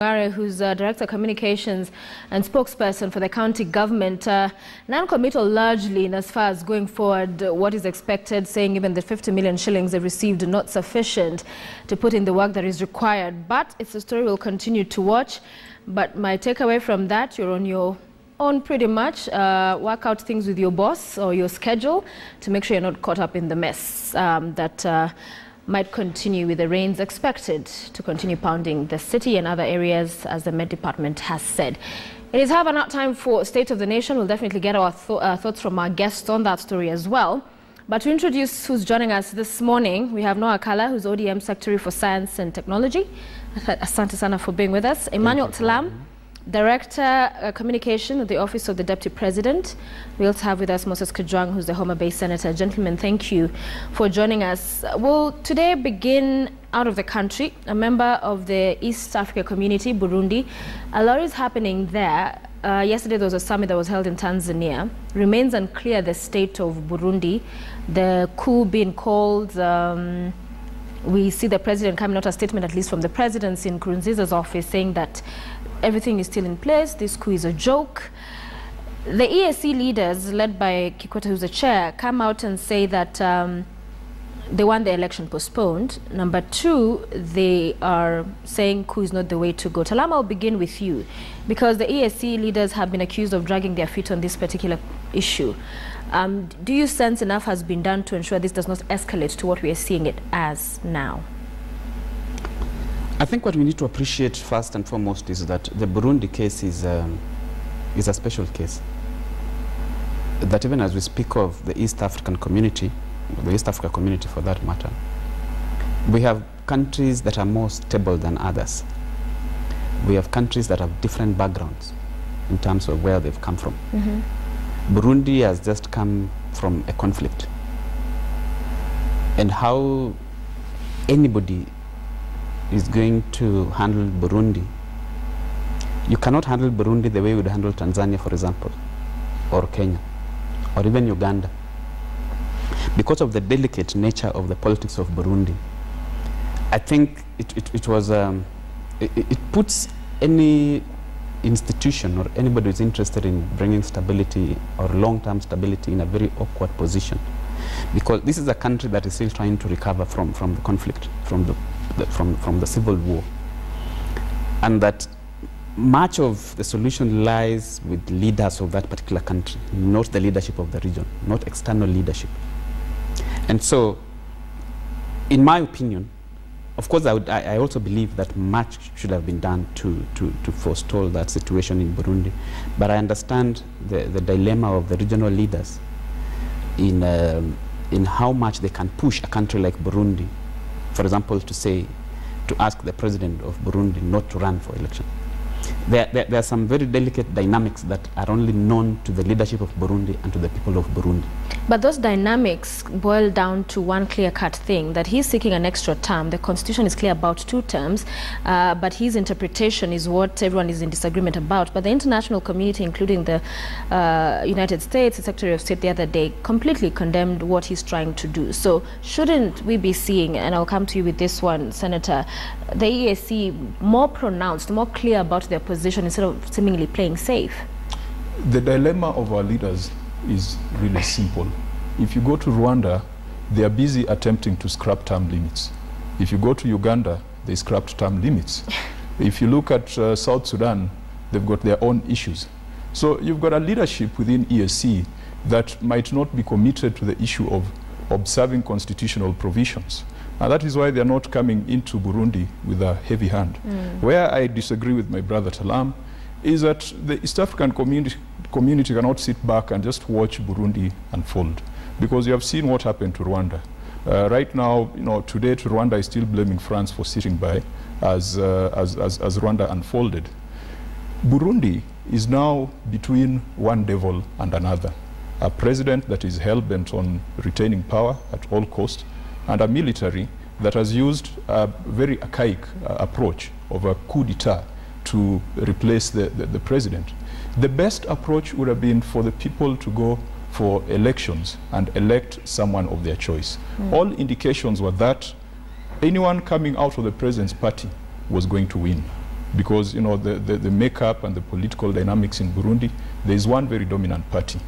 Who's Director of Communications and spokesperson for the county government, non-committal largely in as far as going forward what is expected, saying even the 50 million shillings they received are not sufficient to put in the work that is required. But it's a story we'll continue to watch. But my takeaway from that, you're on your own pretty much. Work out things with your boss or your schedule to make sure you're not caught up in the mess that might continue with the rains expected to continue pounding the city and other areas, as the Met Department has said. It is half an hour time for State of the Nation. We'll definitely get our thoughts from our guests on that story as well. But to introduce who's joining us this morning, we have Noah Kala, who's ODM Secretary for Science and Technology. Asante sana for being with us. Emmanuel Talam, Director Communication at the Office of the Deputy President. We also have with us Moses Kajwang, who's the Homa Bay Senator. Gentlemen, thank you for joining us. We'll today begin out of the country. A member of the East Africa community, Burundi. A lot is happening there. Yesterday there was a summit that was held in Tanzania. Remains unclear the state of Burundi. The coup being called. We see the president coming out a statement, at least from the presidency in Nkurunziza's office, saying that everything is still in place. This coup is a joke. The EAC leaders, led by Kikwete, who's the chair, come out and say that they want the election postponed. Number two, they are saying coup is not the way to go. Talam, I'll begin with you, because the EAC leaders have been accused of dragging their feet on this particular issue. Do you sense enough has been done to ensure this does not escalate to what we are seeing it as now? I think what we need to appreciate first and foremost is that the Burundi case is a special case. That even as we speak of the East African community, the East Africa community for that matter, we have countries that are more stable than others. We have countries that have different backgrounds in terms of where they've come from. Burundi has just come from a conflict. And how anybody is going to handle Burundi. You cannot handle Burundi the way you would handle Tanzania, for example, or Kenya, or even Uganda. Because of the delicate nature of the politics of Burundi, I think it puts any institution or anybody who's interested in bringing stability or long-term stability in a very awkward position. Because this is a country that is still trying to recover from the conflict, from the civil war, and that much of the solution lies with leaders of that particular country, not the leadership of the region, not external leadership. And so, in my opinion, of course, I also believe that much should have been done to forestall that situation in Burundi. But I understand the dilemma of the regional leaders in how much they can push a country like Burundi, for example, to ask the president of Burundi not to run for election. There are some very delicate dynamics that are only known to the leadership of Burundi and to the people of Burundi. But those dynamics boil down to one clear-cut thing, that he's seeking an extra term. The Constitution is clear about 2 terms, but his interpretation is what everyone is in disagreement about. But the international community, including the United States, the Secretary of State the other day, completely condemned what he's trying to do. So shouldn't we be seeing, and I'll come to you with this one, Senator, the EAC more pronounced, more clear about their position instead of seemingly playing safe? The dilemma of our leaders is really simple. If you go to Rwanda, they are busy attempting to scrap term limits. If you go to Uganda, they scrapped term limits. If you look at South Sudan, they've got their own issues. So you've got a leadership within EAC that might not be committed to the issue of observing constitutional provisions. And that is why they're not coming into Burundi with a heavy hand. Where I disagree with my brother Talam is that the East African community cannot sit back and just watch Burundi unfold, because you have seen what happened to Rwanda. Right now, today Rwanda is still blaming France for sitting by as Rwanda unfolded. Burundi is now between one devil and another. A president that is hell-bent on retaining power at all costs, and a military that has used a very archaic approach of a coup d'etat to replace the president. The best approach would have been for the people to go for elections and elect someone of their choice. All indications were that anyone coming out of the president's party was going to win. because you know the makeup and the political dynamics in Burundi, there is one very dominant party.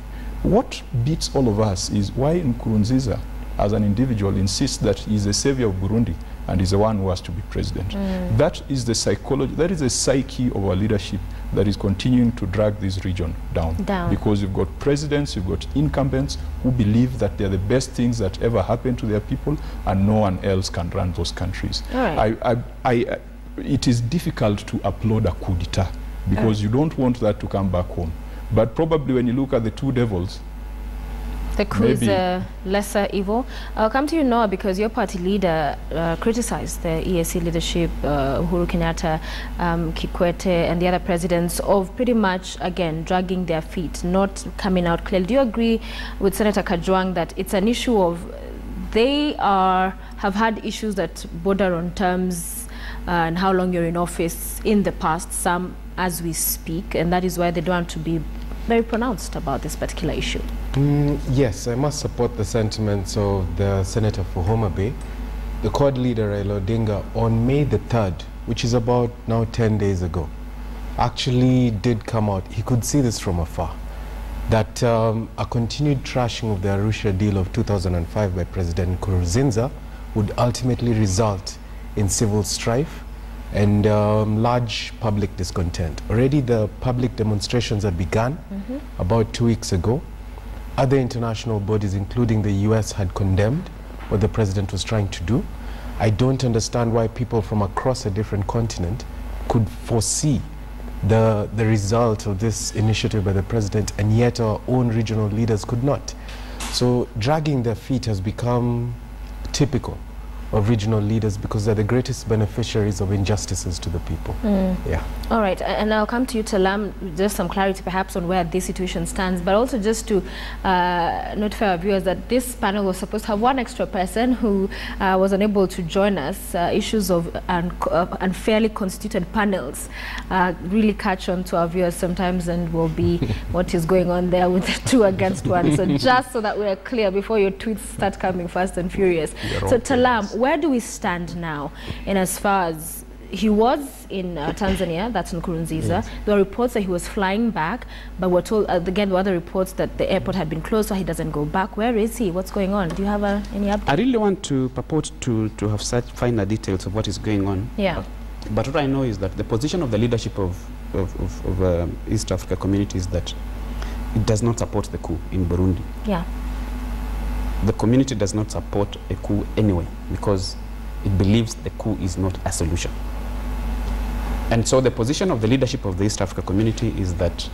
What beats all of us is why Nkurunziza, as an individual, insists that he is the savior of Burundi and is the one who has to be president. That is the psychology, that is the psyche of our leadership that is continuing to drag this region down. Because you've got presidents, you've got incumbents who believe that they're the best things that ever happened to their people and no one else can run those countries. It is difficult to applaud a coup d'etat because you don't want that to come back home. But probably when you look at the two devils, the coup is a lesser evil. I'll come to you, Noah, because your party leader criticized the EAC leadership, Uhuru Kenyatta, Kikwete, and the other presidents of pretty much, again, dragging their feet, not coming out clearly. Do you agree with Senator Kajwang that it's an issue of they have had issues that border on terms and how long you're in office in the past, some as we speak, and that is why they don't want to be very pronounced about this particular issue? Yes, I must support the sentiments of the Senator for Homa Bay. The Quad leader, Raila Odinga, on May the 3rd, which is about now 10 days ago, actually did come out. He could see this from afar, that a continued trashing of the Arusha deal of 2005 by President Nkurunziza would ultimately result in civil strife and large public discontent. Already the public demonstrations had begun about 2 weeks ago. Other international bodies, including the US, had condemned what the president was trying to do. I don't understand why people from across a different continent could foresee the result of this initiative by the president, and yet our own regional leaders could not. So dragging their feet has become typical of regional leaders because they're the greatest beneficiaries of injustices to the people. Yeah. All right, and I'll come to you, Talam, just some clarity perhaps on where this situation stands, but also just to notify our viewers that this panel was supposed to have one extra person who was unable to join us. Issues of unfairly constituted panels really catch on to our viewers sometimes and will be what is going on there with the 2 against 1. So just so that we're clear before your tweets start coming fast and furious. So Talam, where do we stand now in as far as he was in Tanzania, that's in Nkurunziza. Yes. There were reports that he was flying back, but we're told, again, there were other reports that the airport had been closed, so he doesn't go back. Where is he? What's going on? Do you have any update? I really want to purport to have such finer details of what is going on. Yeah. But what I know is that the position of the leadership of East Africa community is that it does not support the coup in Burundi. Yeah. The community does not support a coup anyway because it believes the coup is not a solution. And so the position of the leadership of the East Africa community is that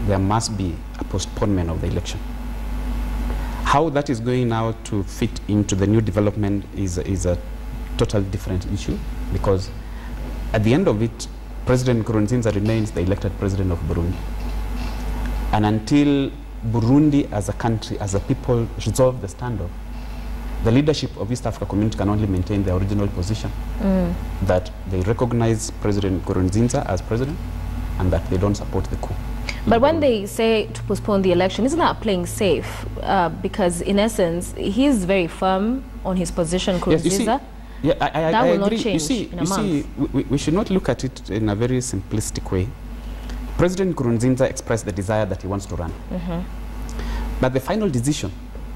there must be a postponement of the election. How that is going now to fit into the new development is a totally different issue, because at the end of it, President Nkurunziza remains the elected president of Burundi. And until Burundi as a country, as a people, resolve the standoff, the leadership of East Africa community can only maintain their original position, that they recognize President Nkurunziza as president and that they don't support the coup. But when they say to postpone the election, isn't that playing safe? Because in essence, he is very firm on his position, Nkurunziza. Yes, that will agree. not change in a month. We should not look at it in a very simplistic way. President Nkurunziza expressed the desire that he wants to run. But the final decision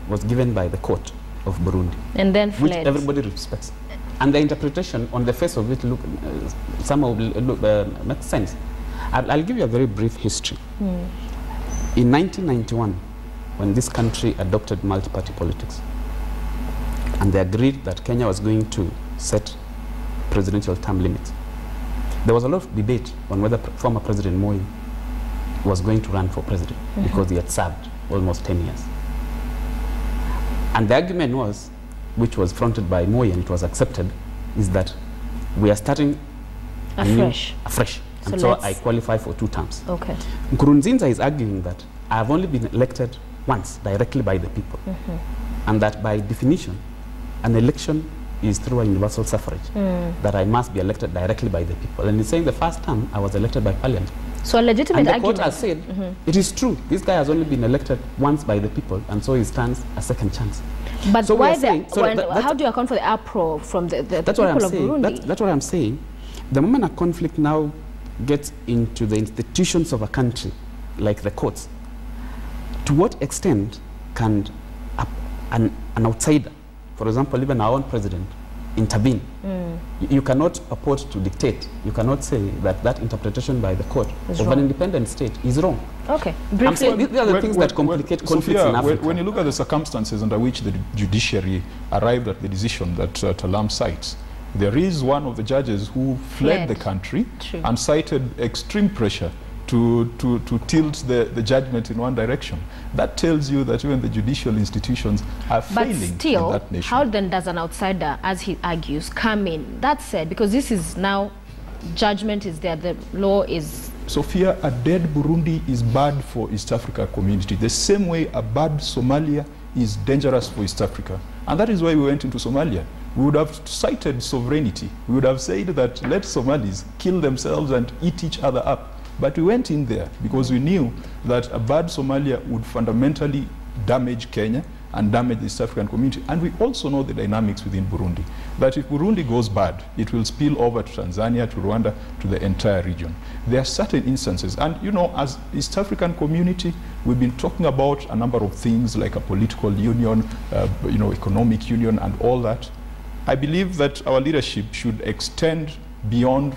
was given by the court of Burundi. And then fled. Which everybody respects. And the interpretation on the face of it somehow makes sense. I'll give you a very brief history. In 1991, when this country adopted multi-party politics, and they agreed that Kenya was going to set presidential term limits, there was a lot of debate on whether former President Moi was going to run for president because he had served almost 10 years. And the argument was, which was fronted by Moi and it was accepted, is that we are starting afresh. And so I qualify for 2 terms. Okay. Nkurunziza is arguing that I have only been elected once directly by the people. And that by definition, an election is through a universal suffrage, that I must be elected directly by the people. And he's saying the first time I was elected by parliament. So a legitimate argument. And the court has said, it is true, this guy has only been elected once by the people, and so he stands a second chance. But so why how do you account for the uproar from the people of Burundi? That's what I'm saying. The moment a conflict now gets into the institutions of a country, like the courts, to what extent can an outsider, for example, even our own president, intervene? You cannot purport to dictate. You cannot say that that interpretation by the court of an independent state is wrong. Okay. I'm saying these are the things that complicate conflicts in Africa. When you look at the circumstances under which the judiciary arrived at the decision that Talam cites, there is one of the judges who fled the country and cited extreme pressure to tilt the judgment in one direction. That tells you that even the judicial institutions are failing in that nation. How then does an outsider, as he argues, come in? That said, because this is now, judgment is there, the law is... Sophia, a dead Burundi is bad for East Africa community, the same way a bad Somalia is dangerous for East Africa. And that is why we went into Somalia. We would have cited sovereignty. We would have said that let Somalis kill themselves and eat each other up. But we went in there because we knew that a bad Somalia would fundamentally damage Kenya and damage the East African community. And we also know the dynamics within Burundi, that if Burundi goes bad, it will spill over to Tanzania, to Rwanda, to the entire region. There are certain instances, and you know, as East African community, we've been talking about a number of things like a political union, you know, economic union and all that. I believe that our leadership should extend beyond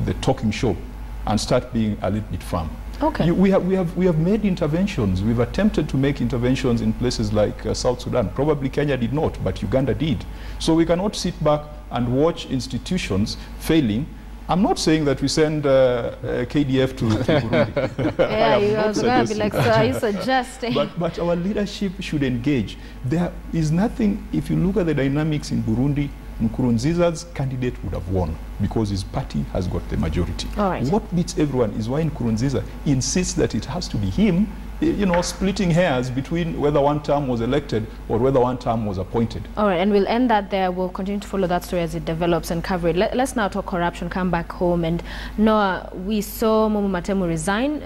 the talking show and start being a little bit firm. Okay. We have made interventions. We've attempted to make interventions in places like South Sudan. Probably Kenya did not, but Uganda did. So we cannot sit back and watch institutions failing. I'm not saying that we send KDF to Burundi. Yeah, you are going to be like, so are you suggesting? But our leadership should engage. There is nothing, if you look at the dynamics in Burundi, Nkurunziza's candidate would have won because his party has got the majority. All right. What beats everyone is why Nkurunziza insists that it has to be him, you know, splitting hairs between whether one term was elected or whether one term was appointed. All right, and we'll end that there. We'll continue to follow that story as it develops and cover it. Let's now talk corruption, come back home. And Noah, we saw Momo Matemu resign,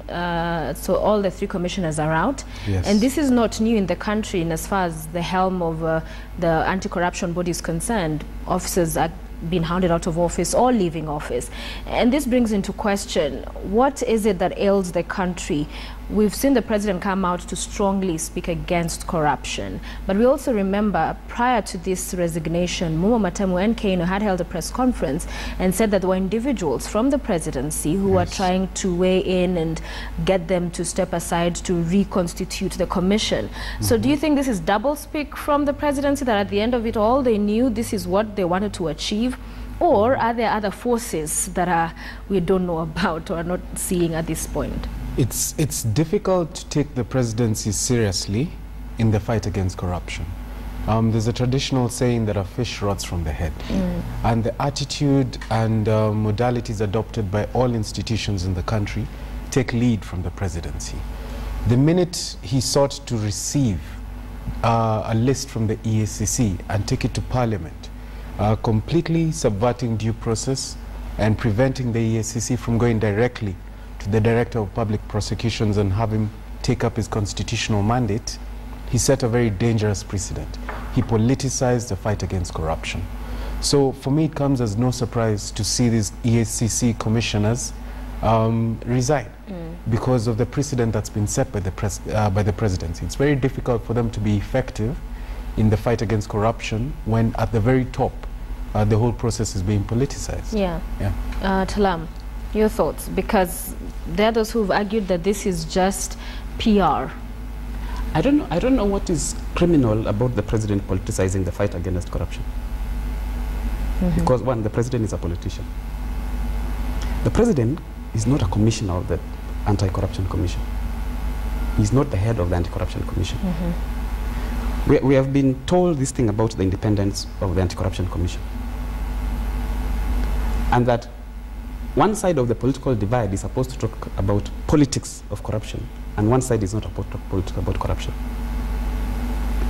so all the 3 commissioners are out. Yes. And this is not new in the country in as far as the helm of the anti-corruption body is concerned. Officers are being hounded out of office or leaving office. And this brings into question, what is it that ails the country? We've seen the president come out to strongly speak against corruption. But we also remember prior to this resignation, Momo Matemu and Kano had held a press conference and said that there were individuals from the presidency who were trying to weigh in and get them to step aside to reconstitute the commission. So do you think this is doublespeak from the presidency, that at the end of it all they knew this is what they wanted to achieve? Or are there other forces that we don't know about or are not seeing at this point? It's difficult to take the presidency seriously in the fight against corruption. There's a traditional saying that a fish rots from the head. And the attitude and modalities adopted by all institutions in the country take lead from the presidency. The minute he sought to receive a list from the EACC and take it to Parliament, completely subverting due process and preventing the EACC from going directly to the Director of Public Prosecutions and have him take up his constitutional mandate, he set a very dangerous precedent. He politicized the fight against corruption. So for me, it comes as no surprise to see these EACC commissioners resign because of the precedent that's been set by the presidency. It's very difficult for them to be effective in the fight against corruption when at the very top the whole process is being politicized. Talam, your thoughts? Because there are those who've argued that this is just PR. I don't know what is criminal about the president politicizing the fight against corruption. Because one, the president is a politician. The president is not a commissioner of the Anti-Corruption Commission. He's not the head of the Anti-Corruption Commission. We have been told this thing about the independence of the Anti-Corruption Commission. And that one side of the political divide is supposed to talk about politics of corruption, and one side is not supposed to talk about corruption.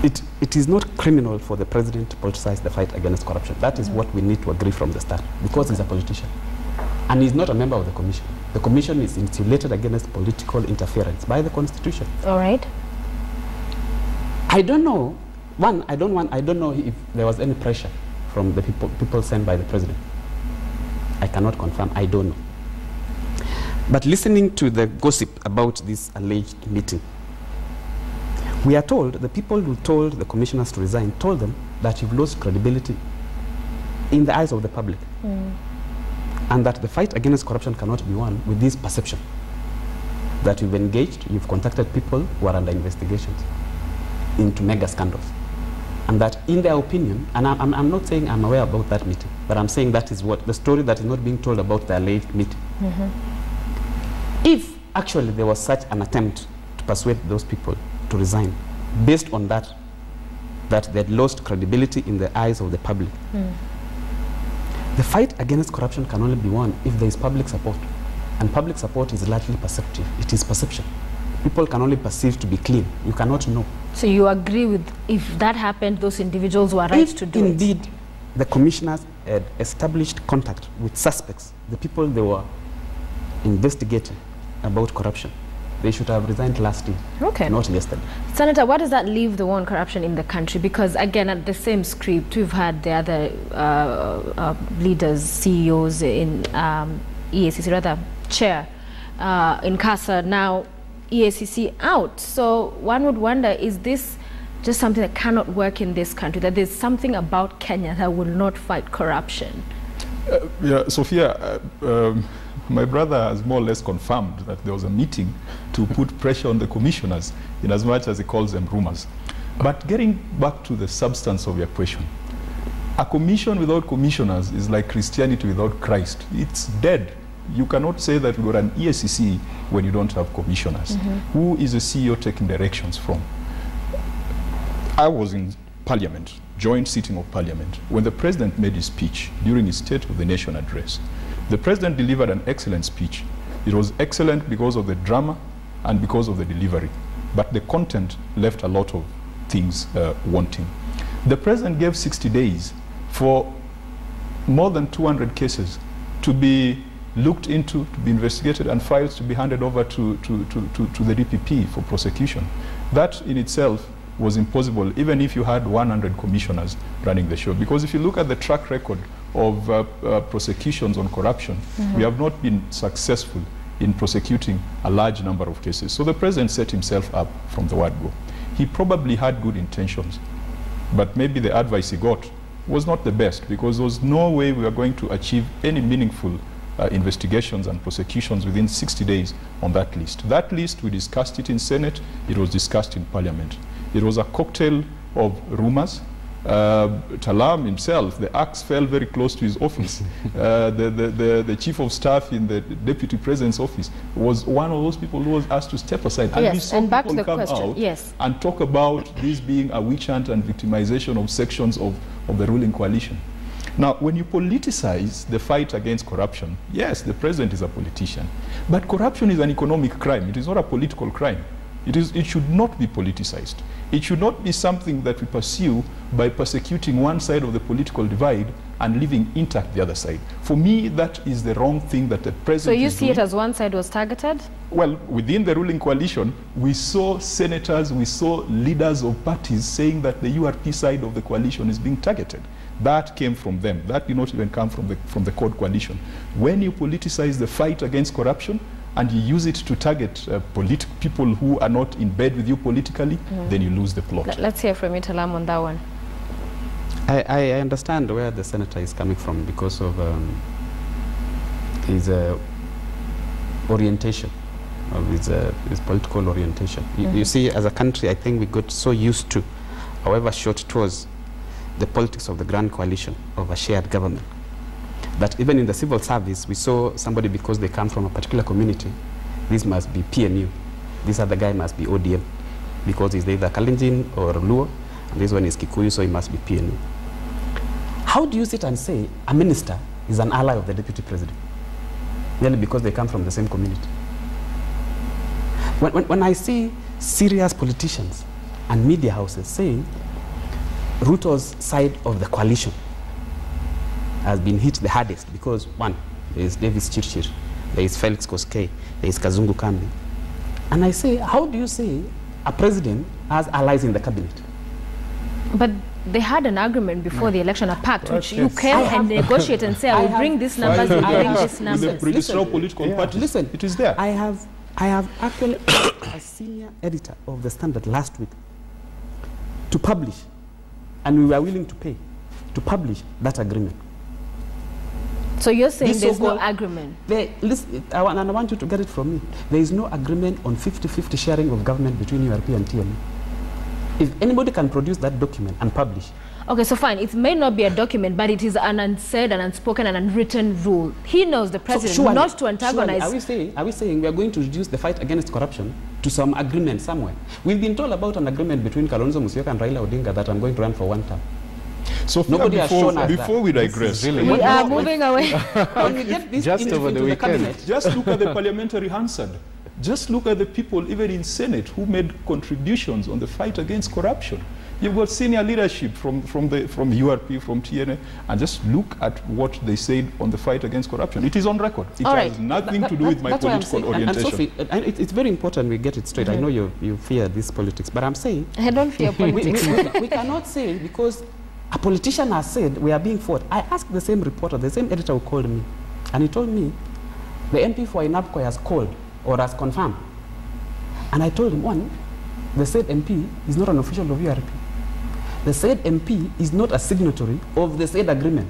It is not criminal for the president to politicize the fight against corruption. That is what we need to agree from the start, because he's a politician. And he's not a member of the commission. The commission is insulated against political interference by the Constitution. All right. I don't know. One, I don't know if there was any pressure from the people sent by the president. I cannot confirm. I don't know. But listening to the gossip about this alleged meeting, we are told, the people who told the commissioners to resign told them that you've lost credibility in the eyes of the public. And that the fight against corruption cannot be won with this perception that you've engaged, you've contacted people who are under investigations into mega scandals. And that in their opinion, and I'm not saying I'm aware about that meeting, but I'm saying that is what the story that is not being told about the alleged meeting. If actually there was such an attempt to persuade those people to resign based on that they had lost credibility in the eyes of the public, the fight against corruption can only be won if there is public support. And public support is largely perceptive. It is perception. People can only perceive to be clean. You cannot know. So you agree with, if that happened, those individuals were right to do it? Indeed, the commissioners had established contact with suspects, the people they were investigating about corruption, they should have resigned last year, not yesterday. Senator, what does that leave the war on corruption in the country? Because again, at the same script, we've had the other leaders, CEOs in EACC, rather chair in CASA, now EACC out. So one would wonder, is this just something that cannot work in this country, that there's something about Kenya that will not fight corruption? Yeah, Sophia, my brother has more or less confirmed that there was a meeting to put pressure on the commissioners, in as much as he calls them rumors. But getting back to the substance of your question, a commission without commissioners is like Christianity without Christ. It's dead. You cannot say that we got an EACC when you don't have commissioners. Who is the CEO taking directions from? I was in Parliament, joint sitting of Parliament, when the President made his speech during his State of the Nation address. The President delivered an excellent speech. It was excellent because of the drama and because of the delivery. But the content left a lot of things wanting. The President gave 60 days for more than 200 cases to be looked into, to be investigated, and files to be handed over to the DPP for prosecution. That in itself was impossible, even if you had 100 commissioners running the show. Because if you look at the track record of prosecutions on corruption, we have not been successful in prosecuting a large number of cases. So the President set himself up from the word go. He probably had good intentions, but maybe the advice he got was not the best, because there was no way we were going to achieve any meaningful investigations and prosecutions within 60 days on that list. That list, we discussed it in Senate, it was discussed in Parliament. It was a cocktail of rumors. Talam himself, the axe fell very close to his office. The chief of staff in the deputy president's office was one of those people who was asked to step aside. And we saw people come out and talk about this being a witch hunt and victimization of sections of the ruling coalition. Now, when you politicize the fight against corruption, yes, the president is a politician, but corruption is an economic crime. It is not a political crime. It should not be politicized. It should not be something that we pursue by persecuting one side of the political divide and leaving intact the other side. For me, that is the wrong thing that the president is doing. So you see it as one side was targeted? Well, within the ruling coalition, we saw senators, we saw leaders of parties saying that the URP side of the coalition is being targeted. That came from them. That did not even come from the CORD coalition. When you politicize the fight against corruption, and you use it to target people who are not in bed with you politically, then you lose the plot. Let's hear from you, Talam, on that one. I understand where the senator is coming from because of his orientation, of his political orientation. You see, as a country, I think we got so used to, however short it was, the politics of the grand coalition of a shared government, that even in the civil service, we saw somebody, because they come from a particular community, this must be PNU, this other guy must be ODM, because he's either Kalenjin or Luo, and this one is Kikuyu, so he must be PNU. How do you sit and say a minister is an ally of the deputy president, merely because they come from the same community? When I see serious politicians and media houses saying Ruto's side of the coalition has been hit the hardest because, one, there is Davis Chirchir, there is Felix Koskei, there is Kazungu Kambi. And I say, how do you say a president has allies in the cabinet? But they had an agreement before the election, a pact, which you came and negotiate and say, I will bring these numbers, I will bring these numbers. The registrar political parties. Listen, it is there. I have actually asked a senior editor of the Standard last week to publish, and we were willing to pay, to publish that agreement. So you're saying there's no agreement? Listen, and I want you to get it from me. There is no agreement on 50-50 sharing of government between URP and TNA. If anybody can produce that document and publish. Okay, so fine. It may not be a document, but it is an unsaid and unspoken and unwritten rule. He knows, the president, not to antagonize. Are we saying we are going to reduce the fight against corruption to some agreement somewhere? We've been told about an agreement between Kalonzo Musyoka and Raila Odinga that I'm going to run for 1 term. So nobody has shown us before we digress. Really we are moving away. When we get this just over the weekend. Cabinet, just look at the parliamentary Hansard. Just look at the people, even in Senate, who made contributions on the fight against corruption. You've got senior leadership from URP, from TNA, and just look at what they said on the fight against corruption. It is on record. It has nothing to do with my political orientation. And Sophie, it's very important we get it straight. I know you fear this politics, but I'm saying... I don't fear politics. we cannot say because a politician has said we are being fought. I asked the same reporter, the same editor who called me, and he told me the MP for INAPCO has called or has confirmed. And I told him, one, the said MP is not an official of URP. The said MP is not a signatory of the said agreement.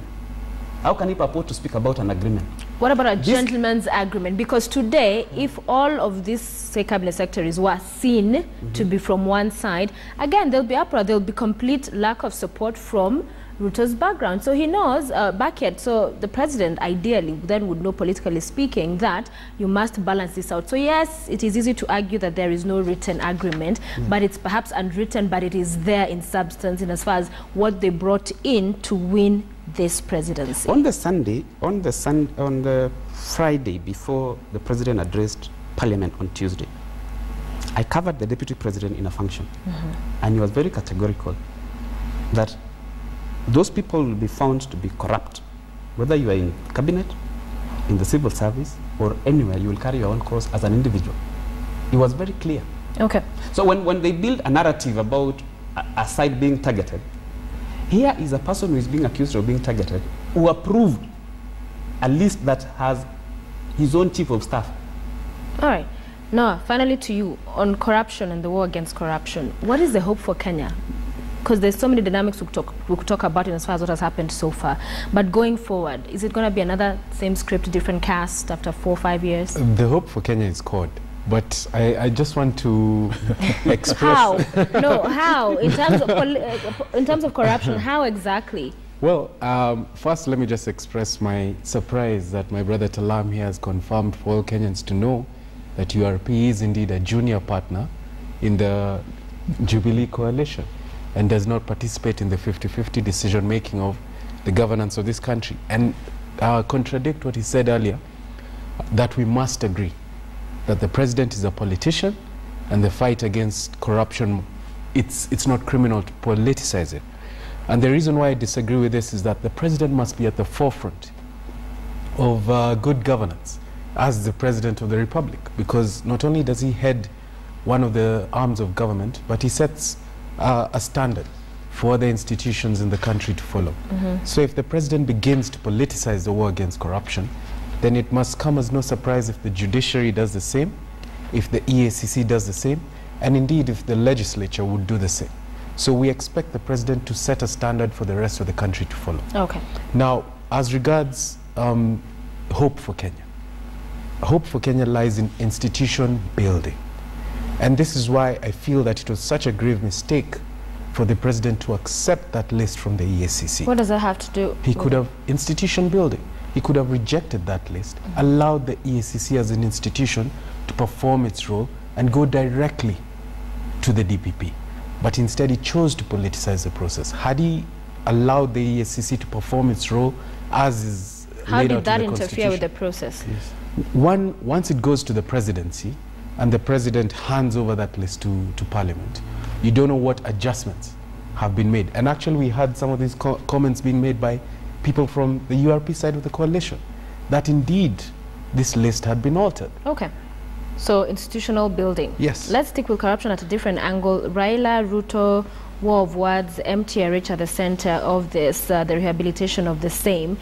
How can he purport to speak about an agreement? What about a gentleman's agreement? Because today, if all of these, say, cabinet secretaries were seen to be from one side, again, there'll be uproar, there'll be complete lack of support from Ruto's background. So he knows, so the president ideally then would know, politically speaking, that you must balance this out. So yes, it is easy to argue that there is no written agreement, but it's perhaps unwritten, but it is there in substance in as far as what they brought in to win this presidency. On the Friday before the president addressed Parliament on Tuesday, I covered the deputy president in a function, and he was very categorical that those people will be found to be corrupt. Whether you are in cabinet, in the civil service, or anywhere, you will carry your own cross as an individual. It was very clear. Okay. So when they build a narrative about a side being targeted, here is a person who is being accused of being targeted, who approved a list that has his own chief of staff. All right. Now, finally to you, on corruption and the war against corruption, what is the hope for Kenya? Because there's so many dynamics we could talk about in as far as what has happened so far. But going forward, is it going to be another same script, different cast after 4 or 5 years? The hope for Kenya is called. But I just want to express... How? No, how? In terms of corruption, how exactly? Well, first let me just express my surprise that my brother Talam here has confirmed for all Kenyans to know that URP is indeed a junior partner in the Jubilee coalition and does not participate in the 50-50 decision-making of the governance of this country. And contradict what he said earlier, that we must agree that the president is a politician and the fight against corruption, it's not criminal to politicize it. And the reason why I disagree with this is that the president must be at the forefront of good governance as the president of the republic, because not only does he head one of the arms of government, but he sets a standard for the institutions in the country to follow. So if the president begins to politicize the war against corruption, then it must come as no surprise if the judiciary does the same, if the EACC does the same, and indeed if the legislature would do the same. So we expect the president to set a standard for the rest of the country to follow. Okay. Now, as regards hope for Kenya lies in institution building. And this is why I feel that it was such a grave mistake for the president to accept that list from the EACC. What does that have to do? He could have institution building. He could have rejected that list, allowed the EACC as an institution to perform its role and go directly to the DPP. But instead he chose to politicize the process. Had he allowed the EACC to perform its role as is laid out in the Constitution? How did that interfere with the process? Yes. Once it goes to the presidency and the president hands over that list to Parliament, you don't know what adjustments have been made. And actually we had some of these comments being made by people from the URP side of the coalition, that indeed this list had been altered. Okay. So institutional building. Yes. Let's stick with corruption at a different angle. Raila, Ruto, war of words, MTRH at the center of this, the rehabilitation of the same.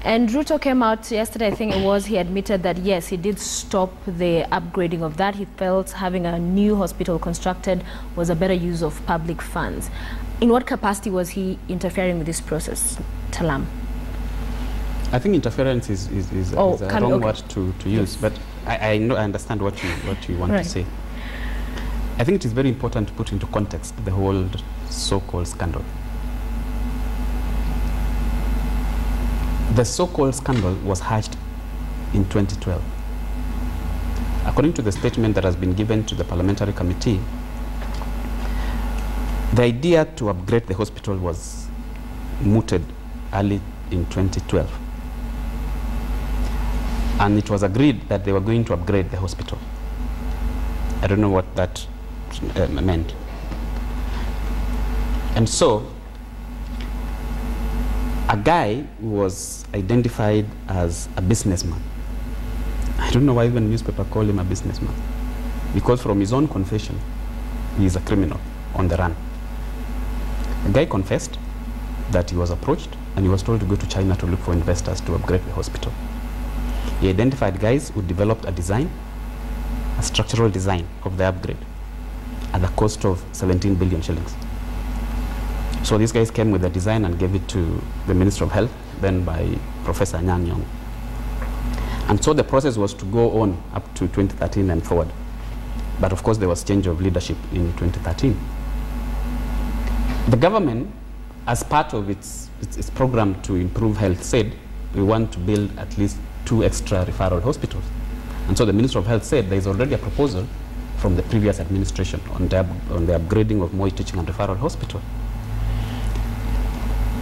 And Ruto came out yesterday, I think it was, he admitted that yes, he did stop the upgrading of that. He felt having a new hospital constructed was a better use of public funds. In what capacity was he interfering with this process, Talam? I think interference is a wrong word to use, but I know, I understand what you want to say. I think it is very important to put into context the whole so-called scandal. The so-called scandal was hatched in 2012. According to the statement that has been given to the parliamentary committee, the idea to upgrade the hospital was mooted early in 2012. And it was agreed that they were going to upgrade the hospital. I don't know what that meant. And so, a guy was identified as a businessman. I don't know why even newspaper call him a businessman. Because from his own confession, he is a criminal on the run. The guy confessed that he was approached and he was told to go to China to look for investors to upgrade the hospital. He identified guys who developed a design, a structural design of the upgrade at the cost of 17 billion shillings. So these guys came with the design and gave it to the Minister of Health, then by Professor Anyang' Nyong'o. And so the process was to go on up to 2013 and forward. But of course there was change of leadership in 2013. The government, as part of its program to improve health, said we want to build at least 2 extra referral hospitals. And so the Minister of Health said there is already a proposal from the previous administration on the upgrading of Moi Teaching and Referral Hospital.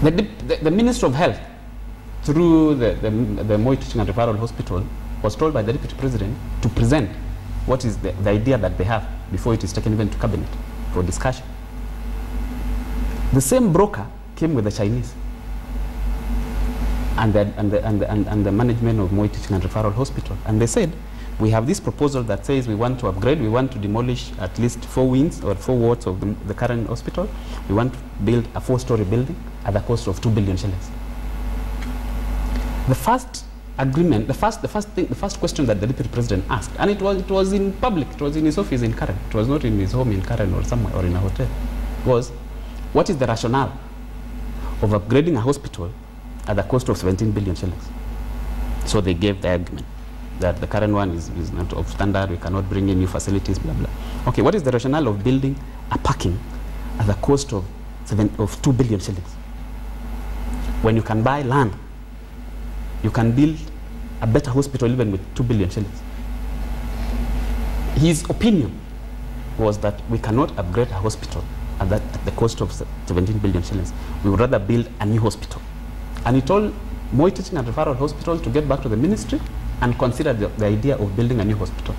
The Minister of Health, through the Moi Teaching and Referral Hospital, was told by the Deputy President to present what is the idea that they have before it is taken even to Cabinet for discussion. The same broker came with the Chinese and the management of Moi Teaching and Referral Hospital, and they said, we have this proposal that says we want to upgrade, we want to demolish at least 4 wings or 4 wards of the current hospital. We want to build a 4-story building at the cost of 2 billion shillings. The first agreement, the first question that the Deputy President asked, and it was in public, it was in his office in Karen, it was not in his home in Karen or somewhere or in a hotel, was, what is the rationale of upgrading a hospital at the cost of 17 billion shillings? So they gave the argument that the current one is not of standard, we cannot bring in new facilities, blah, blah. Okay, what is the rationale of building a parking at the cost of 2 billion shillings? When you can buy land, you can build a better hospital even with 2 billion shillings. His opinion was that we cannot upgrade a hospital at the cost of 17 billion shillings. We would rather build a new hospital. And he told Moi Teaching and Referral Hospital to get back to the ministry and consider the idea of building a new hospital.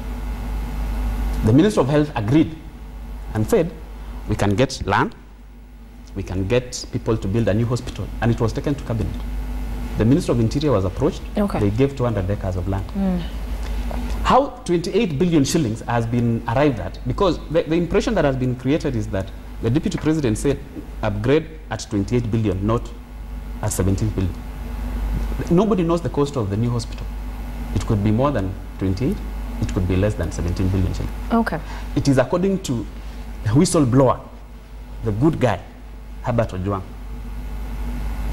The Minister of Health agreed and said, we can get land, we can get people to build a new hospital, and it was taken to Cabinet. The Minister of Interior was approached, they gave 200 acres of land. How 28 billion shillings has been arrived at, because the impression that has been created is that the Deputy President said upgrade at 28 billion, not at 17 billion. Nobody knows the cost of the new hospital. It could be more than 28, it could be less than 17 billion shillings. Okay. It is according to the whistleblower, the good guy, Herbert Ojwang,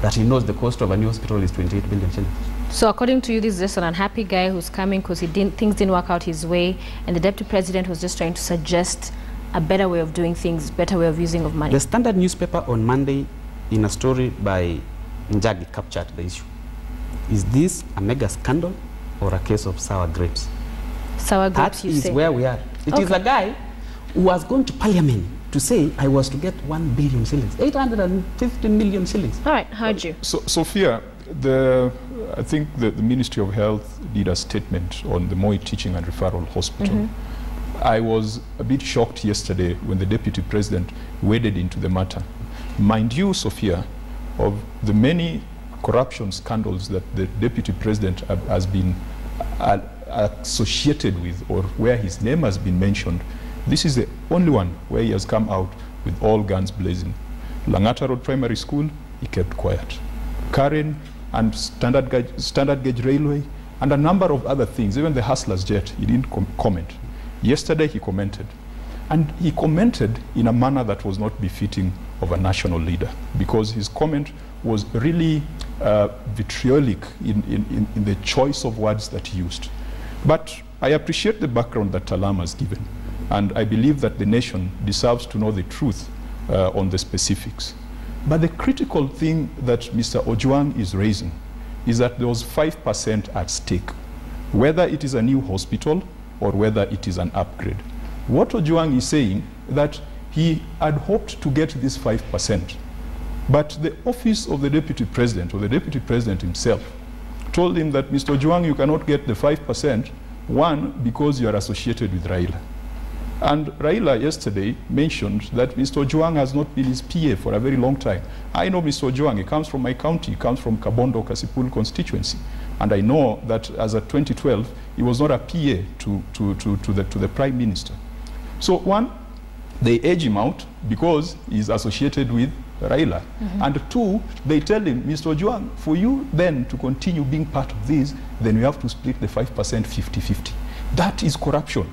that he knows the cost of a new hospital is 28 billion shillings. So according to you, this is just an unhappy guy who's coming because things didn't work out his way, and the Deputy President was just trying to suggest a better way of doing things, better way of using of money. The Standard newspaper on Monday, in a story by Njagi, captured the issue. Is this a mega scandal or a case of sour grapes? Sour grapes, that is where we are. It is a guy who was going to Parliament to say, I was to get 1 billion shillings, 850 million shillings. All right, heard you. So, Sophia, I think the Ministry of Health did a statement on the Moi Teaching and Referral Hospital. I was a bit shocked yesterday when the Deputy President waded into the matter. Mind you, Sophia, of the many corruption scandals that the Deputy President has been associated with, or where his name has been mentioned, this is the only one where he has come out with all guns blazing. Langata Road Primary School, he kept quiet. Karen and Standard Gauge Railway, and a number of other things, even the Hustlers Jet, he didn't comment. Yesterday he commented. And he commented in a manner that was not befitting of a national leader, because his comment was really vitriolic in the choice of words that he used. But I appreciate the background that Talama has given, and I believe that the nation deserves to know the truth on the specifics. But the critical thing that Mr. Ojwang is raising is that there was 5% at stake, whether it is a new hospital or whether it is an upgrade. What Ojwang is saying that he had hoped to get this 5%, but the office of the deputy president, or the deputy president himself, told him that, Mr. Ojwang, you cannot get the 5%, one, because you are associated with Raila. And Raila yesterday mentioned that Mr. Ojwang has not been his PA for a very long time. I know Mr. Ojwang, he comes from my county, he comes from Kabondo, Kasipul constituency. And I know that as of 2012, he was not a PA to the Prime Minister. So one, they edge him out because he's associated with Raila. And two, they tell him, Mr. Ojwang, for you then to continue being part of this, then we have to split the 5% 50-50. That is corruption.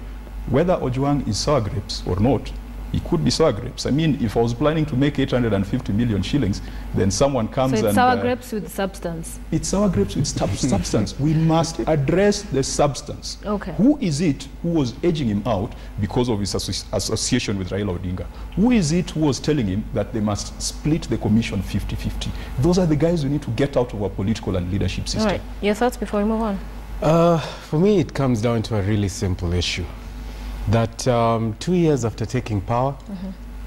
Whether Ojwang is sour grapes or not, he could be sour grapes. I mean, if I was planning to make 850 million shillings, then someone comes and... So it's sour grapes with substance. It's sour grapes with substance. We must address the substance. Okay. Who is it who was edging him out because of his association with Raila Odinga? Who is it who was telling him that they must split the commission 50-50? Those are the guys we need to get out of our political and leadership system. All right. Your thoughts before we move on? For me, it comes down to a really simple issue. That 2 years after taking power,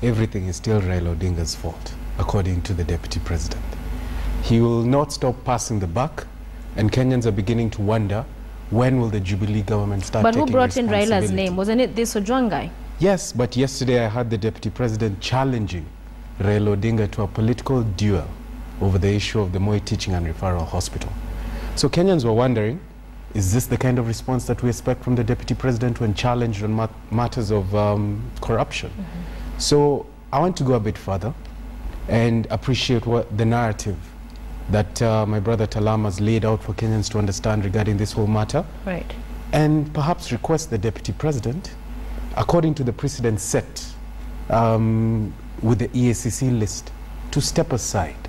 everything is still Raila Odinga's fault, according to the deputy president. He will not stop passing the buck, and Kenyans are beginning to wonder, when will the Jubilee government start taking responsibility? But who brought in Raila's name? Wasn't it this Ojwang guy? Yes, but yesterday I heard the deputy president challenging Raila Odinga to a political duel over the issue of the Moi Teaching and Referral Hospital. So Kenyans were wondering, is this the kind of response that we expect from the deputy president when challenged on matters of corruption? So I want to go a bit further and appreciate what the narrative that my brother Talama has laid out for Kenyans to understand regarding this whole matter. Right. And perhaps request the deputy president, according to the precedent set with the EACC list, to step aside,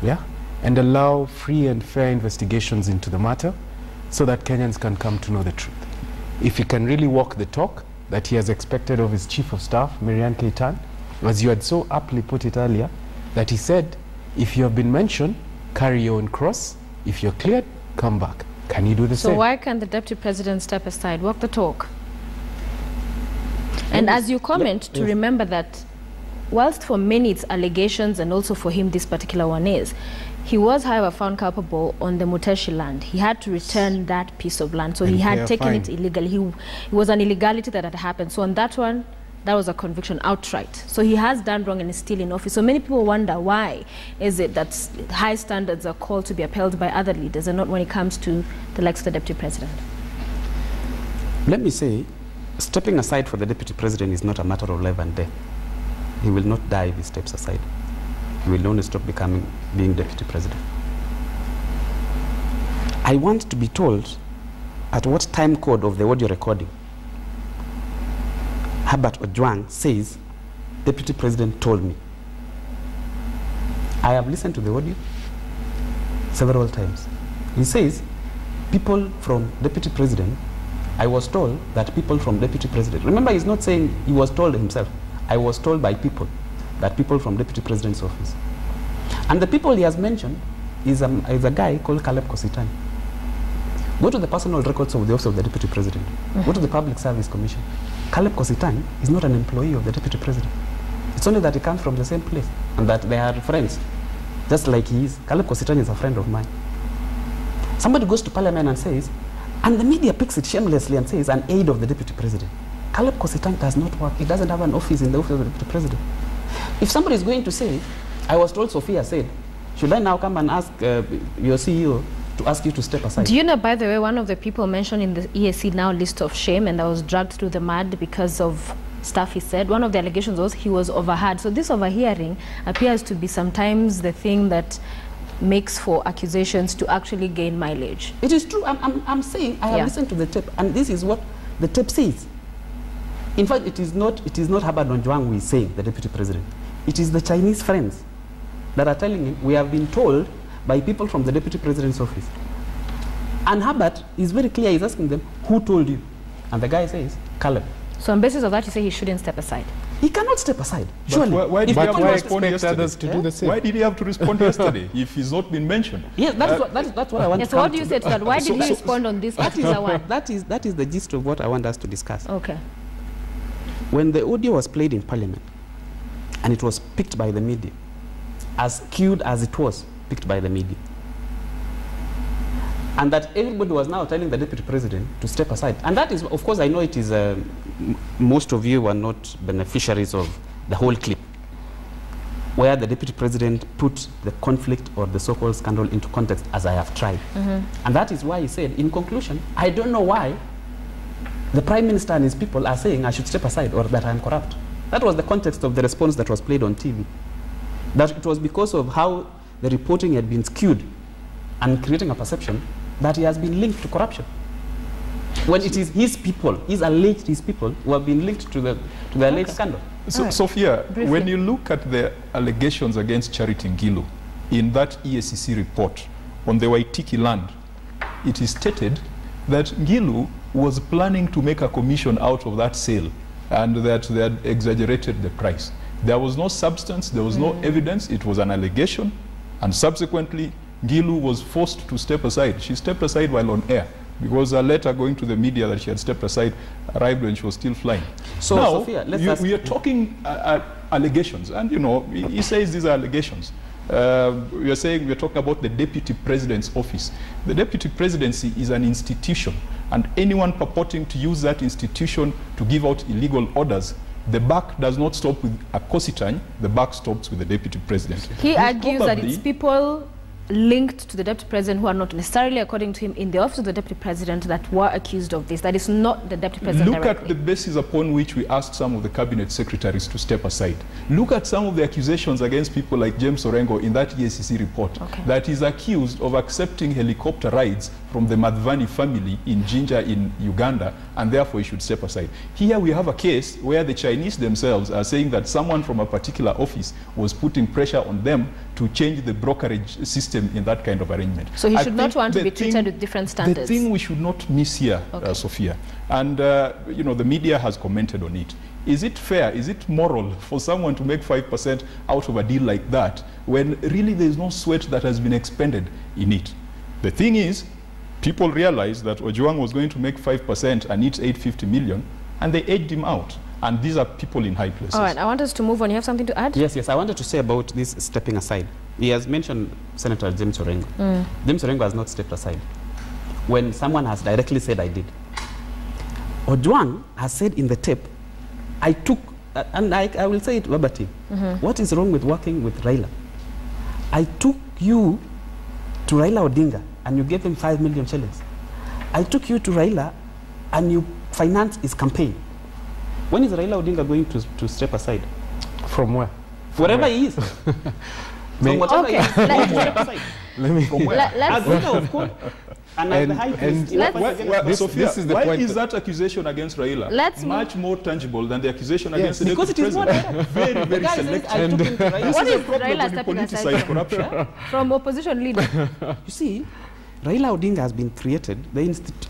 and allow free and fair investigations into the matter, so that Kenyans can come to know the truth. If he can really walk the talk that he has expected of his chief of staff, Marianne Keitan, as you had so aptly put it earlier, that he said, if you have been mentioned, carry your own cross. If you're cleared, come back. Can you do the same? So why can't the deputy president step aside, walk the talk? And as you comment, to remember that whilst for many it's allegations, and also for him this particular one is, he was, however, found culpable on the Muteshi land. He had to return that piece of land. So he had taken it illegally. It was an illegality that had happened. So on that one, that was a conviction outright. So he has done wrong and is still in office. So many people wonder, why is it that high standards are called to be upheld by other leaders and not when it comes to the likes of the deputy president? Let me say, stepping aside for the deputy president is not a matter of life and death. He will not die if he steps aside. He will only stop being deputy president. I want to be told at what time code of the audio recording Herbert Ojwang says, deputy president told me. I have listened to the audio several times. He says, people from deputy president, I was told that people from deputy president, remember he's not saying he was told himself, I was told by people that people from deputy president's office. And the people he has mentioned is a guy called Caleb Kositany. Go to the personal records of the office of the deputy president. Go to the Public Service Commission. Caleb Kositany is not an employee of the deputy president. It's only that he comes from the same place and that they are friends, just like he is. Caleb Kositany is a friend of mine. Somebody goes to parliament and says, and the media picks it shamelessly and says, an aide of the deputy president. Caleb Kositany does not work. He doesn't have an office in the office of the deputy president. If somebody is going to say, I was told Sophia said, should I now come and ask your CEO to ask you to step aside? Do you know, by the way, one of the people mentioned in the EAC now list of shame and that was dragged through the mud because of stuff he said. One of the allegations was he was overheard. So this overhearing appears to be sometimes the thing that makes for accusations to actually gain mileage. It is true. I'm saying I have listened to the tape, and this is what the tape says. In fact, it is not Herbert Ojwang who is saying, the deputy president. It is the Chinese friends that are telling him, we have been told by people from the deputy president's office. And Herbert is very clear. He's asking them, who told you? And the guy says, Caleb. So on basis of that, you say he shouldn't step aside. He cannot step aside. But surely. why did he have to respond expect yesterday? others to do the same? Why did he have to respond yesterday if he's not been mentioned? Yes, that's what I want Yes, to so come what do you to. say to that? Why did he respond on this particular one? That is the gist of what I want us to discuss. Okay. When the audio was played in Parliament, and it was picked by the media, as skewed as it was picked by the media, and that everybody was now telling the deputy president to step aside. And that is, of course, I know it is, most of you were not beneficiaries of the whole clip, where the deputy president put the conflict or the so-called scandal into context, as I have tried. And that is why he said, in conclusion, I don't know why the prime minister and his people are saying I should step aside or that I am corrupt. That was the context of the response that was played on TV. That it was because of how the reporting had been skewed and creating a perception that he has been linked to corruption. When it is his people, his people who have been linked to the alleged scandal. So, Right. Sophia, Briefly. when you look at the allegations against Charity Ngilu in that EACC report on the Waitiki land, it is stated that Ngilu was planning to make a commission out of that sale and that they had exaggerated the price. There was no substance, there was no evidence, it was an allegation, and subsequently Ngilu was forced to step aside. She stepped aside while on air because a letter going to the media that she had stepped aside arrived when she was still flying. So, now, Sophia, let's ask we are talking allegations, and you know, he says these are allegations. We are saying we are talking about the deputy president's office. The deputy presidency is an institution, and anyone purporting to use that institution to give out illegal orders, the buck does not stop with a Kositany, the buck stops with the deputy president. He Who argues that probably- it's people linked to the deputy president who are not necessarily, according to him, in the office of the deputy president that were accused of this. That is not the deputy president Look directly. at the basis upon which we asked some of the cabinet secretaries to step aside. Look at some of the accusations against people like James Orengo in that EACC report, Okay. that is accused of accepting helicopter rides from the Madhvani family in Jinja in Uganda, and therefore he should step aside. Here we have a case where the Chinese themselves are saying that someone from a particular office was putting pressure on them to change the brokerage system in that kind of arrangement. So he I should not think want to the be treated with different standards. The thing we should not miss here, Okay. Sophia, and you know, the media has commented on it. Is it fair, is it moral for someone to make 5% out of a deal like that when really there is no sweat that has been expended in it? The thing is, people realized that Ojwang was going to make 5% and eat 850 million, and they edged him out. And these are people in high places. All right, I want us to move on. You have something to add? Yes, I wanted to say about this stepping aside. He has mentioned Senator James Orengo. James Orengo has not stepped aside when someone has directly said, I did. Ojwang has said in the tape, I took, and I will say it verbatim, what is wrong with working with Raila? I took you to Raila Odinga and you gave him 5 million shillings. I took you to Raila and you financed his campaign. When is Raila Odinga going to step aside? From where? Wherever he is. From whatever Okay, he is, let- to step aside. From where? As leader of course. And as the high priest. and in let's- what Why, against- Sophia, this is the why point is that accusation against Raila Let's much more tangible than the accusation against the because deputy it is more president? direct. Very, The very guy says, selective. I took him to Raila. What This is a problem Raila when you stepping aside politicize from? corruption. From opposition leader. You see, Raila Odinga has been created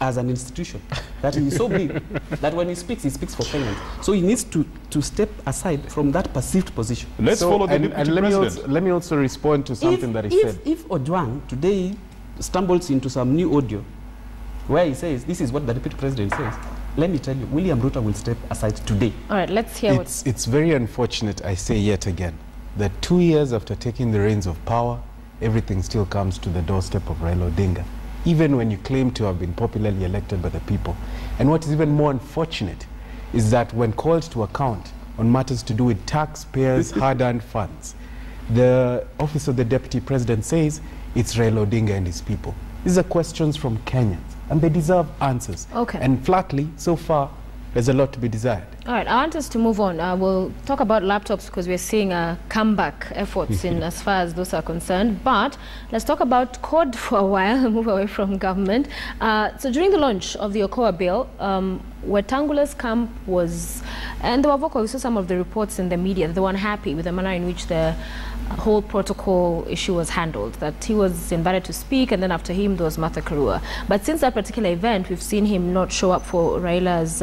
as an institution that is so big that when he speaks for Kenyans. So he needs to step aside from that perceived position. Let's follow the and deputy let president. me also respond to something that he said. If Ojwang today stumbles into some new audio where he says, this is what the deputy president says, let me tell you, William Ruto will step aside today. All right, let's hear what. It's very unfortunate, I say yet again, that 2 years after taking the reins of power, everything still comes to the doorstep of Raila Odinga, even when you claim to have been popularly elected by the people. And what is even more unfortunate is that when called to account on matters to do with taxpayers' hard-earned funds, the office of the deputy president says it's Raila Odinga and his people. These are questions from Kenyans, and they deserve answers. Okay. And flatly, so far, there's a lot to be desired. All right, I want us to move on. We'll talk about laptops because we're seeing comeback efforts in as far as those are concerned. But let's talk about CORD for a while and move away from government. So during the launch of the Okoa bill, Wetangula's camp was, and they were vocal. We saw some of the reports in the media. They were unhappy with the manner in which the whole protocol issue was handled, that he was invited to speak, and then after him there was Martha Karua. But since that particular event, we've seen him not show up for Raila's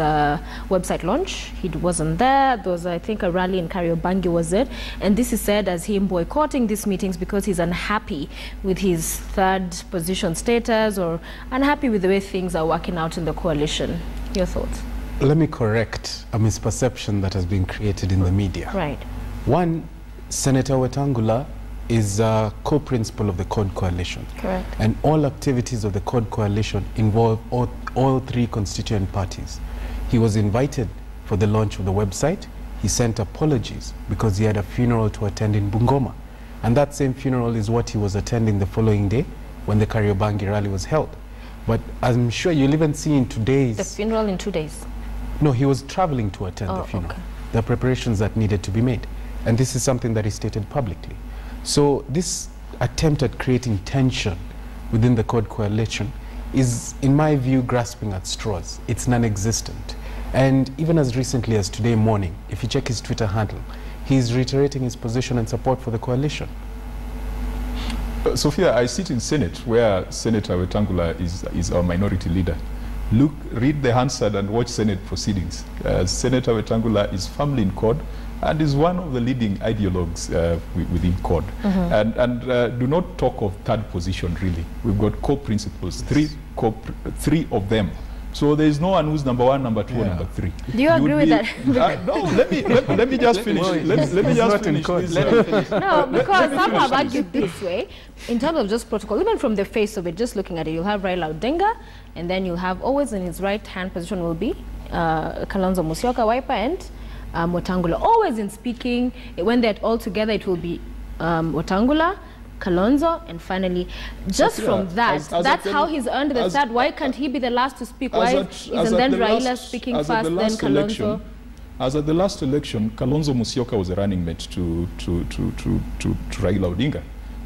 website launch. He wasn't there. There was, I think, a rally in Kariobangi, was it? And this is said as him boycotting these meetings because he's unhappy with his third position status or unhappy with the way things are working out in the coalition. Your thoughts? Let me correct a misperception that has been created in the media. Right. One, Senator Wetangula is a co-principal of the CORD coalition. Correct. And all activities of the CORD coalition involve all three constituent parties. He was invited for the launch of the website. He sent apologies because he had a funeral to attend in Bungoma. And that same funeral is what he was attending the following day when the Kariobangi rally was held. But I'm sure you'll even see in today's... The funeral in 2 days? No, he was traveling to attend the funeral. Okay. There are preparations that needed to be made. And this is something that he stated publicly. So this attempt at creating tension within the CORD coalition is, in my view, grasping at straws. It's non-existent. And even as recently as today morning, if you check his Twitter handle, he's reiterating his position and support for the coalition. Sophia, I sit in Senate where Senator Wetangula is our minority leader. Read the Hansard and watch Senate proceedings. Senator Wetangula is firmly in CORD and is one of the leading ideologues within CORD. And do not talk of third position, really. We've got co-principals, three of them. So there is no one who's number one, number two, or number three. Do you agree with that? No, let me just finish. Let me just finish. No, because some have argued this way, in terms of just protocol, even from the face of it, just looking at it, you'll have Raila Odinga, and then you'll have always in his right-hand position will be Kalonzo Musyoka, Wiper, and Wetangula. Always in speaking, when they're all together, it will be Wetangula, Kalonzo, and finally, just from that, that's how he's earned the third. Why can't he be the last to speak? Why isn't then Raila speaking first, then Kalonzo? As at the last election, Kalonzo Musyoka was a running mate to Raila Odinga,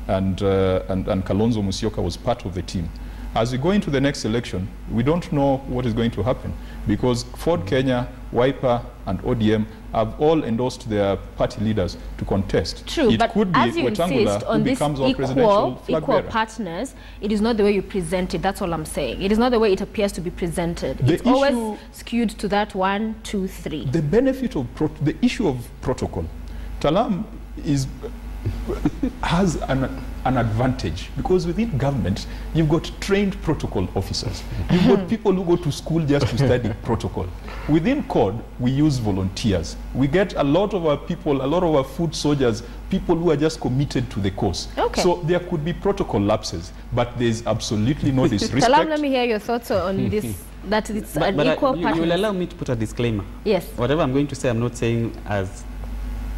and Kalonzo Musyoka was part of the team. As we go into the next election, we don't know what is going to happen because Ford Kenya, Wiper, and ODM have all endorsed their party leaders to contest. True, it but could be as you insist on this equal partners, it is not the way you present it. That's all I'm saying. It is not the way it appears to be presented. It's always skewed to that 1, 2, 3. The benefit of the issue of protocol, Talam has an advantage because within government you've got trained protocol officers. You've got people who go to school just to study protocol. Within CORD, we use volunteers. We get a lot of our people, a lot of our foot soldiers, people who are just committed to the cause. Okay. So there could be protocol lapses, but there's absolutely no disrespect. Salam, let me hear your thoughts on this, that it's an equal partner. You will allow me to put a disclaimer. Yes. Whatever I'm going to say, I'm not saying as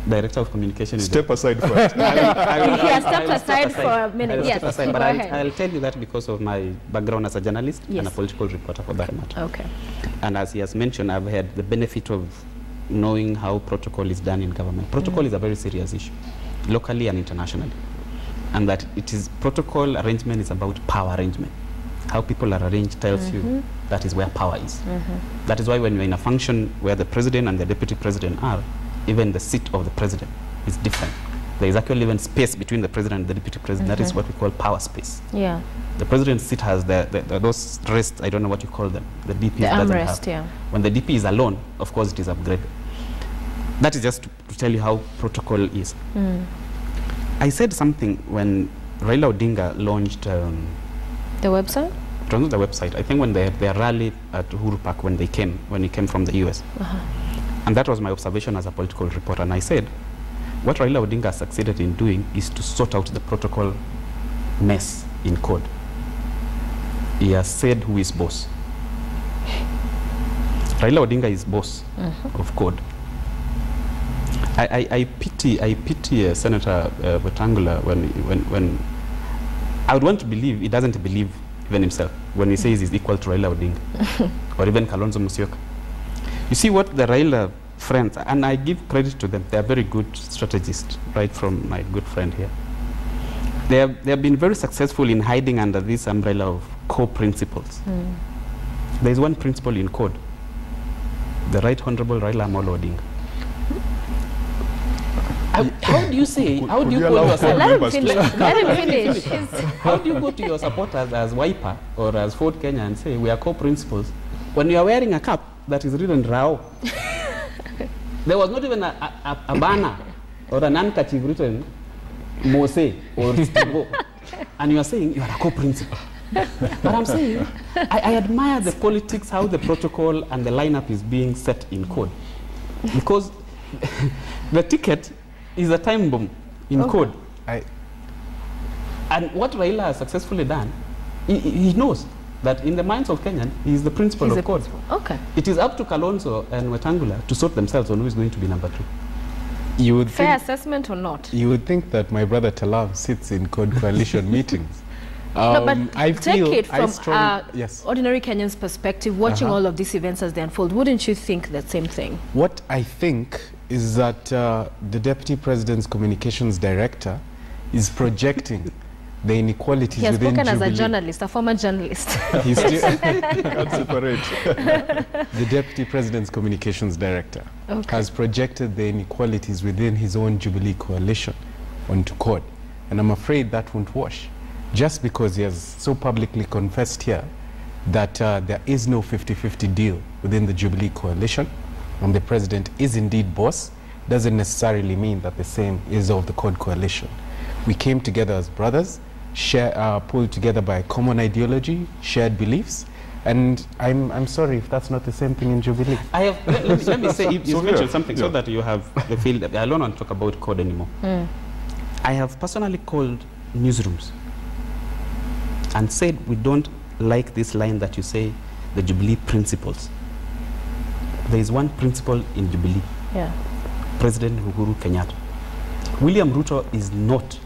Director of Communication. Step aside first. He has stepped aside for a minute. Yes, but I'll tell you that because of my background as a journalist and a political reporter for that matter. Okay. And as he has mentioned, I've had the benefit of knowing how protocol is done in government. Protocol is a very serious issue, locally and internationally. And that it is protocol arrangement is about power arrangement. How people are arranged tells you that is where power is. That is why when you're in a function where the president and the deputy president are, even the seat of the president is different. There is actually even space between the president and the deputy president. That is what we call power space. Yeah. The president's seat has those rests, I don't know what you call them. The DP doesn't have. Yeah. When the DP is alone, of course it is upgraded. That is just to tell you how protocol is. I said something when Raila Odinga launched the website? It was not the website. I think when their rally at Uhuru Park when he came from the US. And that was my observation as a political reporter. And I said, what Raila Odinga succeeded in doing is to sort out the protocol mess in CORD. He has said who is boss. Raila Odinga is boss of CORD. I pity Senator Wetangula when I would want to believe he doesn't believe even himself when he says he's equal to Raila Odinga or even Kalonzo Musyoka. You see what the Raila friends, and I give credit to them, they are very good strategists, right from my good friend here. They have been very successful in hiding under this umbrella of core principles. There is one principle in code, the Right Honorable Raila Amolo Odinga. How do you say, how do you call yourself? Let him finish. How do you go to your supporters as Wiper or as Ford Kenya and say we are core principles when you are wearing a cap that is written Rao? There was not even a banner or an handkerchief written Mose or Stigo, and you are saying you are a core principle. But I'm saying I admire the politics, how the protocol and the lineup is being set in code, because the ticket is a time bomb in code. And what Raila has successfully done, he knows that in the minds of Kenyan, he is the principal of code. Okay. It is up to Kalonzo and Wetangula to sort themselves on who is going to be number 2. You would Fair think, assessment or not? you would think that my brother Talam sits in Code Coalition meetings. No, but I take feel it from yes. ordinary Kenyans' perspective, watching all of these events as they unfold. Wouldn't you think the same thing? What I think is that the Deputy President's Communications Director is projecting the inequalities He has within spoken as a Jubilee. journalist, a former journalist. He's still Can't separate. the Deputy President's Communications Director has projected the inequalities within his own Jubilee coalition onto CORD. And I'm afraid that won't wash. Just because he has so publicly confessed here that there is no 50-50 deal within the Jubilee coalition, and the president is indeed boss, doesn't necessarily mean that the same is of the CORD coalition. We came together as brothers, pulled together by a common ideology, shared beliefs, and I'm sorry if that's not the same thing in Jubilee. I have, let me say, you mentioned something so that you have the feel that I don't want to talk about code anymore. I have personally called newsrooms and said we don't like this line that you say, the Jubilee principles. There is one principle in Jubilee. Yeah. President Uhuru Kenyatta. William Ruto is not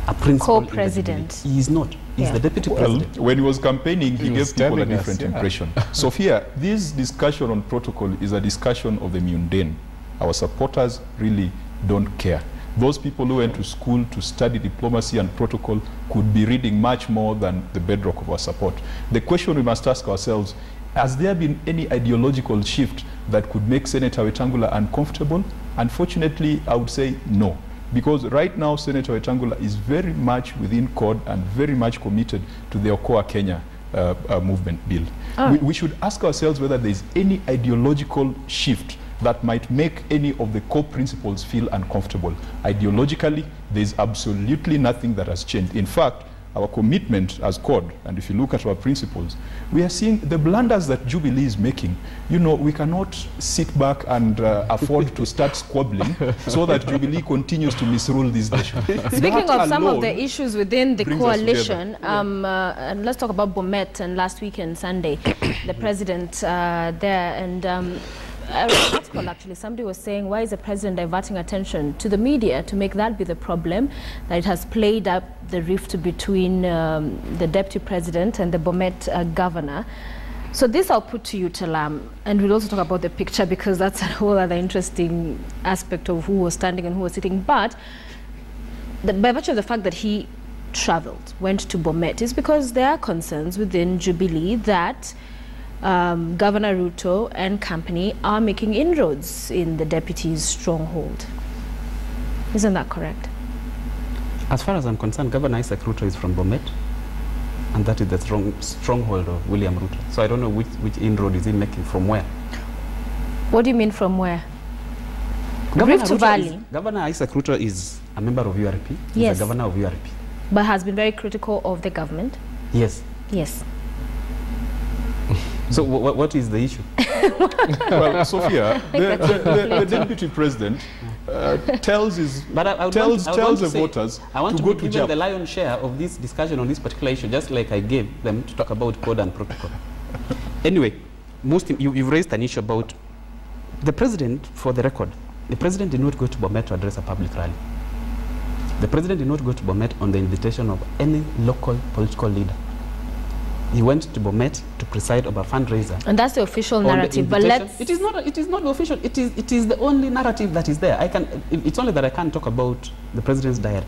a principal Co-president. He is not. He's the deputy president. When he was campaigning, he gave people a telling us, different impression. Sophia, this discussion on protocol is a discussion of the mundane. Our supporters really don't care. Those people who went to school to study diplomacy and protocol could be reading much more than the bedrock of our support. The question we must ask ourselves, has there been any ideological shift that could make Senator Wetangula uncomfortable? Unfortunately, I would say no. Because right now, Senator Wetangula is very much within CORD and very much committed to the Okoa Kenya movement bill. We should ask ourselves whether there is any ideological shift that might make any of the core principles feel uncomfortable. Ideologically, there is absolutely nothing that has changed. In fact, our commitment as CORD, and if you look at our principles, we are seeing the blunders that Jubilee is making. You know, we cannot sit back and afford to start squabbling so that Jubilee continues to misrule this nation. Speaking of some of the issues within the brings us coalition, and let's talk about Bomet and last weekend, Sunday, the president there, and actually, somebody was saying, why is the president diverting attention to the media to make that be the problem, that it has played up the rift between the deputy president and the Bomet governor. So this I'll put to you, Talam, and we'll also talk about the picture because that's a whole other interesting aspect of who was standing and who was sitting. But by virtue of the fact that he traveled, went to Bomet, is because there are concerns within Jubilee that Governor Ruto and company are making inroads in the deputy's stronghold. Isn't that correct? As far as I'm concerned, Governor Isaac Ruto is from Bomet, and that is the stronghold of William Ruto. So I don't know which inroad is he making, from where. What do you mean from where? Rift Valley. Governor Isaac Ruto is a member of URP. He's Yes. a governor of URP. But has been very critical of the government. Yes. Yes. So what is the issue? Well, Sophia, the deputy president tells his tells the voters I want to to go be to given the JAP. lion's share of this discussion on this particular issue, just like I gave them to talk about code and protocol. Anyway, you've raised an issue about the president. For the record, the president did not go to Bomet to address a public rally. The president did not go to Bomet on the invitation of any local political leader. He went to Bomet to preside over a fundraiser. And that's the official narrative. But let's... It is not the official. It is the only narrative that is there. It's only that I can't talk about the president's diary.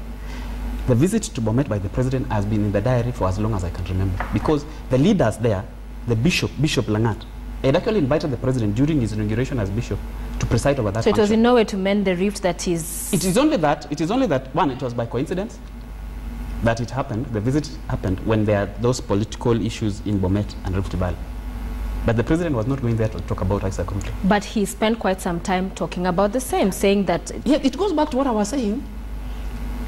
The visit to Bomet by the president has been in the diary for as long as I can remember. Because the leaders there, the Bishop Langat, had actually invited the president during his inauguration as bishop to preside over that So function. it was in no way to mend the rift that is... It is only that, one, it was by coincidence that it happened, the visit happened when there are those political issues in Bomet and Rift Valley. But the president was not going there to talk about ISA conflict. But he spent quite some time talking about the same, saying that... Yeah, it goes back to what I was saying.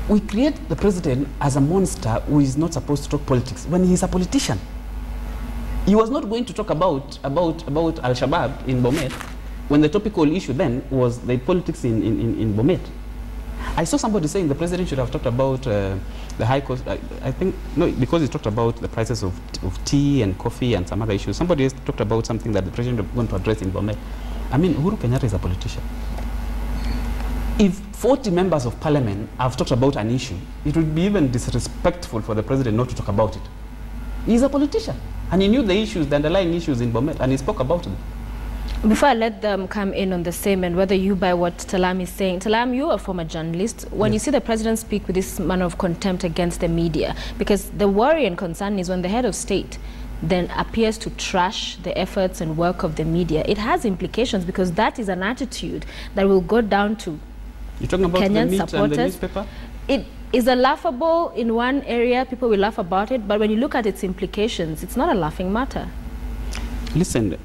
We create the president as a monster who is not supposed to talk politics when he's a politician. He was not going to talk about Al-Shabaab in Bomet when the topical issue then was the politics in Bomet. I saw somebody saying the president should have talked about the high cost. I think, no, because he talked about the prices of tea and coffee and some other issues. Somebody else talked about something that the president was going to address in Bomet. I mean, Uhuru Kenyatta is a politician. If 40 members of parliament have talked about an issue, it would be even disrespectful for the president not to talk about it. He's a politician, and he knew the issues, the underlying issues in Bomet, and he spoke about them. Before I let them come in on the same, and whether you buy what Talam is saying, Talam, you're a former journalist. When you see the president speak with this manner of contempt against the media, because the worry and concern is when the head of state then appears to trash the efforts and work of the media, it has implications, because that is an attitude that will go down to You're talking about Kenyan the meat supporters. and the newspaper? It is a laughable in one area, people will laugh about it, but when you look at its implications, it's not a laughing matter. Listen,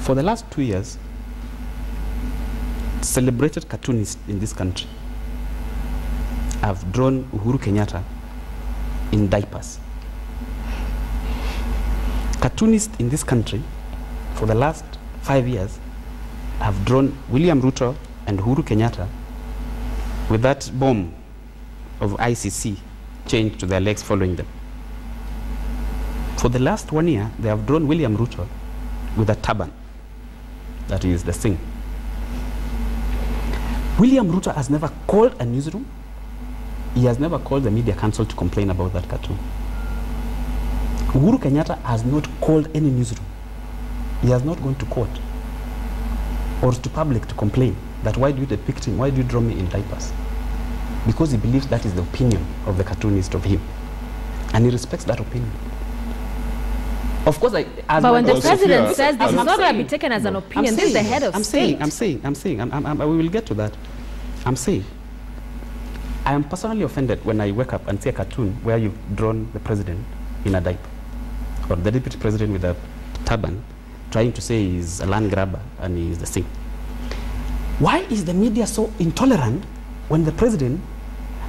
for the last 2 years, celebrated cartoonists in this country have drawn Uhuru Kenyatta in diapers. Cartoonists in this country, for the last 5 years, have drawn William Ruto and Uhuru Kenyatta with that bomb of ICC chained to their legs following them. For the last 1 year, they have drawn William Ruto with a turban. That is the thing. William Ruto has never called a newsroom. He has never called the media council to complain about that cartoon. Uhuru Kenyatta has not called any newsroom. He has not gone to court or to public to complain that why do you depict him, why do you draw me in diapers? Because he believes that is the opinion of the cartoonist of him. And he respects that opinion. Of course, but when the president says this is not going to be taken as an opinion, this is the head of state. I'm saying, we will get to that. I'm saying, I am personally offended when I wake up and see a cartoon where you've drawn the president in a diaper, or the deputy president with a turban, trying to say he's a land grabber and he's the thing. Why is the media so intolerant when the president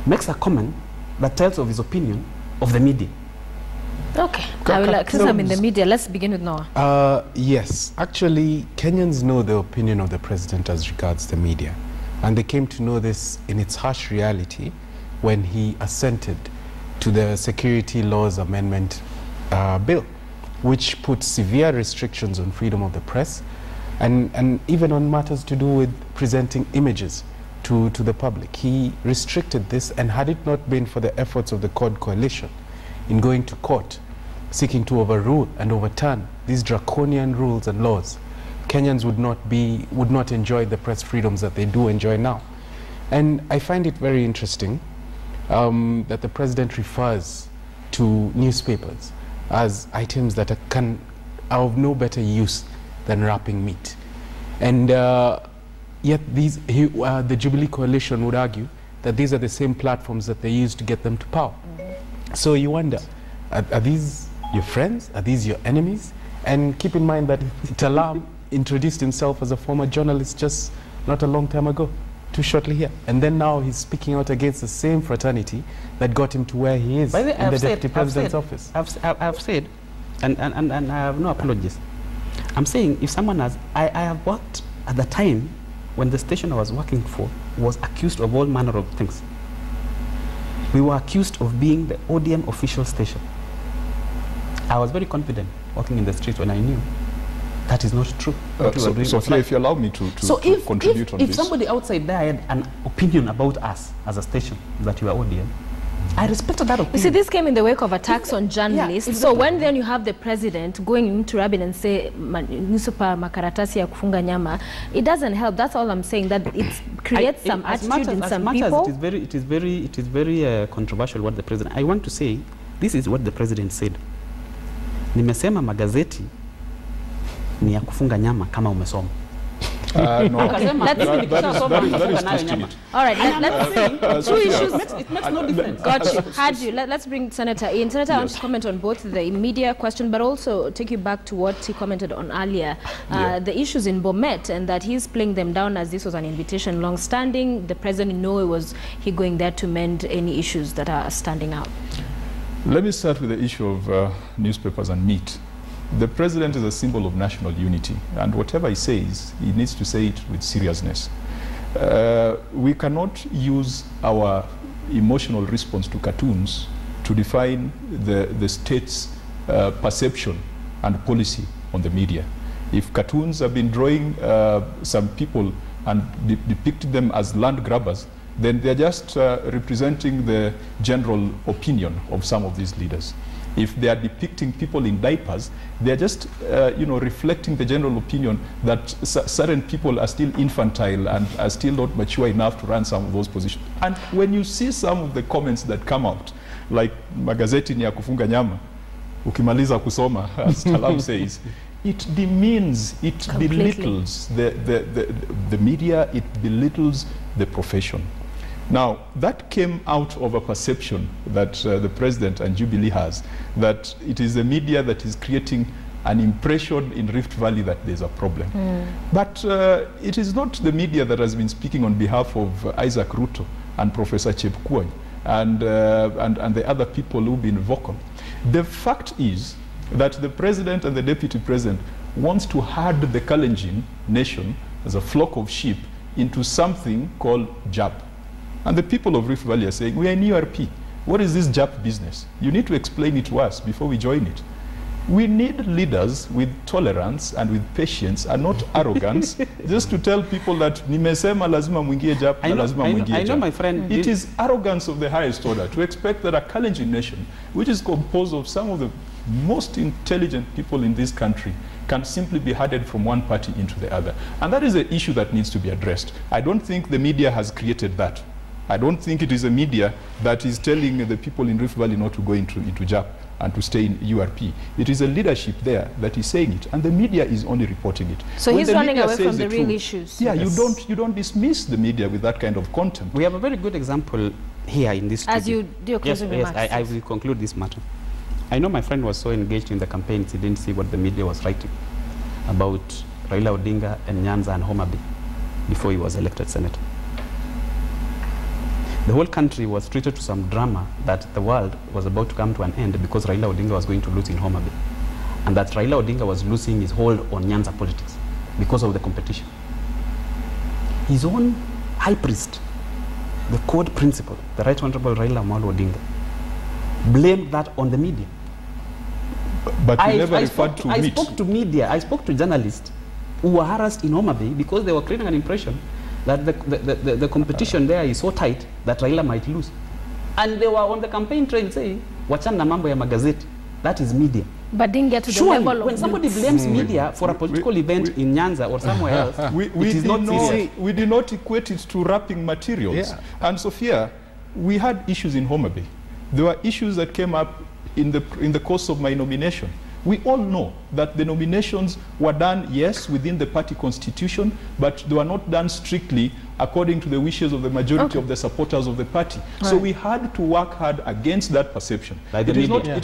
makes a comment that tells of his opinion of the media? Okay, since I'm in the media, let's begin with Noah. Yes, actually, Kenyans know the opinion of the president as regards the media. And they came to know this in its harsh reality when he assented to the Security Laws Amendment Bill, which puts severe restrictions on freedom of the press and even on matters to do with presenting images to the public. He restricted this, and had it not been for the efforts of the CORD coalition in going to court, seeking to overrule and overturn these draconian rules and laws, Kenyans would not enjoy the press freedoms that they do enjoy now. And I find it very interesting that the president refers to newspapers as items that are of no better use than wrapping meat. And yet the Jubilee coalition would argue that these are the same platforms that they use to get them to power. So you wonder, are these your friends? Are these your enemies? And keep in mind that Talam introduced himself as a former journalist just not a long time ago, too shortly here. And then now he's speaking out against the same fraternity that got him to where he is in the deputy president's office. I've said, and I have no apologies. I'm saying if someone has, I have worked at the time when the station I was working for was accused of all manner of things. We were accused of being the ODM official station. I was very confident walking in the streets when I knew that is not true. Sophia, if you allow me to contribute on this. If somebody outside there had an opinion about us as a station that you are ODM, I respected that opinion. You see, this came in the wake of attacks on journalists. Yeah, So when then you have the president going into Rabin and say, "Nusupa makaratasi ya kufunga nyama," it doesn't help. That's all I'm saying. That it creates some attitude in some people. It is very controversial what the president. I want to say, this is what the president said. Nimesema magazeti ni ya kufunga nyama kama umesoma. No. That is twisting it. All right, let's two issues. It makes no difference. Got you. Had you. Let's bring Senator in. Senator, I want to comment on both the media question, but also take you back to what he commented on earlier, the issues in Bomet, and that he's playing them down as this was an invitation long-standing. The president in no way was he going there to mend any issues that are standing out. Let me start with the issue of newspapers and meat. The president is a symbol of national unity, and whatever he says, he needs to say it with seriousness. We cannot use our emotional response to cartoons to define the state's perception and policy on the media. If cartoons have been drawing some people and depicting them as land grabbers, then they're just representing the general opinion of some of these leaders. If they are depicting people in diapers, they're just reflecting the general opinion that certain people are still infantile and are still not mature enough to run some of those positions. And when you see some of the comments that come out, like magazeti ni ya kufunga nyama, ukimaliza kusoma, as Talam says, it demeans, it belittles the media, it belittles the profession. Now, that came out of a perception that the president and Jubilee has, that it is the media that is creating an impression in Rift Valley that there's a problem. But it is not the media that has been speaking on behalf of Isaac Ruto and Professor Chepkwony and the other people who've been vocal. The fact is that the president and the deputy president wants to herd the Kalenjin nation as a flock of sheep into something called JAP. And the people of Rift Valley are saying, we are in URP. What is this JAP business? You need to explain it to us before we join it. We need leaders with tolerance and with patience and not arrogance, just to tell people that nimesema lazima mwingie JAP na lazima mwingie JAP. I know, my friend. It is arrogance of the highest order to expect that a Kalenjin nation, which is composed of some of the most intelligent people in this country, can simply be herded from one party into the other. And that is an issue that needs to be addressed. I don't think the media has created that. I don't think it is a media that is telling the people in Rift Valley not to go into JAP and to stay in URP. It is a leadership there that is saying it, and the media is only reporting it. So he's running away from the real issues. Yeah, yes. You don't dismiss the media with that kind of contempt. We have a very good example here in this studio. As you do your closing remarks. Yes, I will conclude this matter. I know my friend was so engaged in the campaigns, he didn't see what the media was writing about Raila Odinga and Nyanza and Homa Bay before he was elected senator. The whole country was treated to some drama that the world was about to come to an end because Raila Odinga was going to lose in Homa Bay, and that Raila Odinga was losing his hold on Nyanza politics because of the competition. His own high priest, the code principal, the Right Honorable Raila Amolo Odinga, blamed that on the media. But you never referred to meat. I spoke to media, I spoke to journalists who were harassed in Homa Bay because they were creating an impression that the competition there is so tight that Raila might lose. And they were on the campaign trail saying, wachana na mambo ya magazeti. That is media. But didn't get to the Surely, level of when somebody blames media for a political event in Nyanza or somewhere else, we did not equate it to wrapping materials. Yeah. And Sophia, we had issues in Homa Bay. There were issues that came up in the course of my nomination. We all know that the nominations were done, yes, within the party constitution, but they were not done strictly according to the wishes of the majority of the supporters of the party. So we had to work hard against that perception. It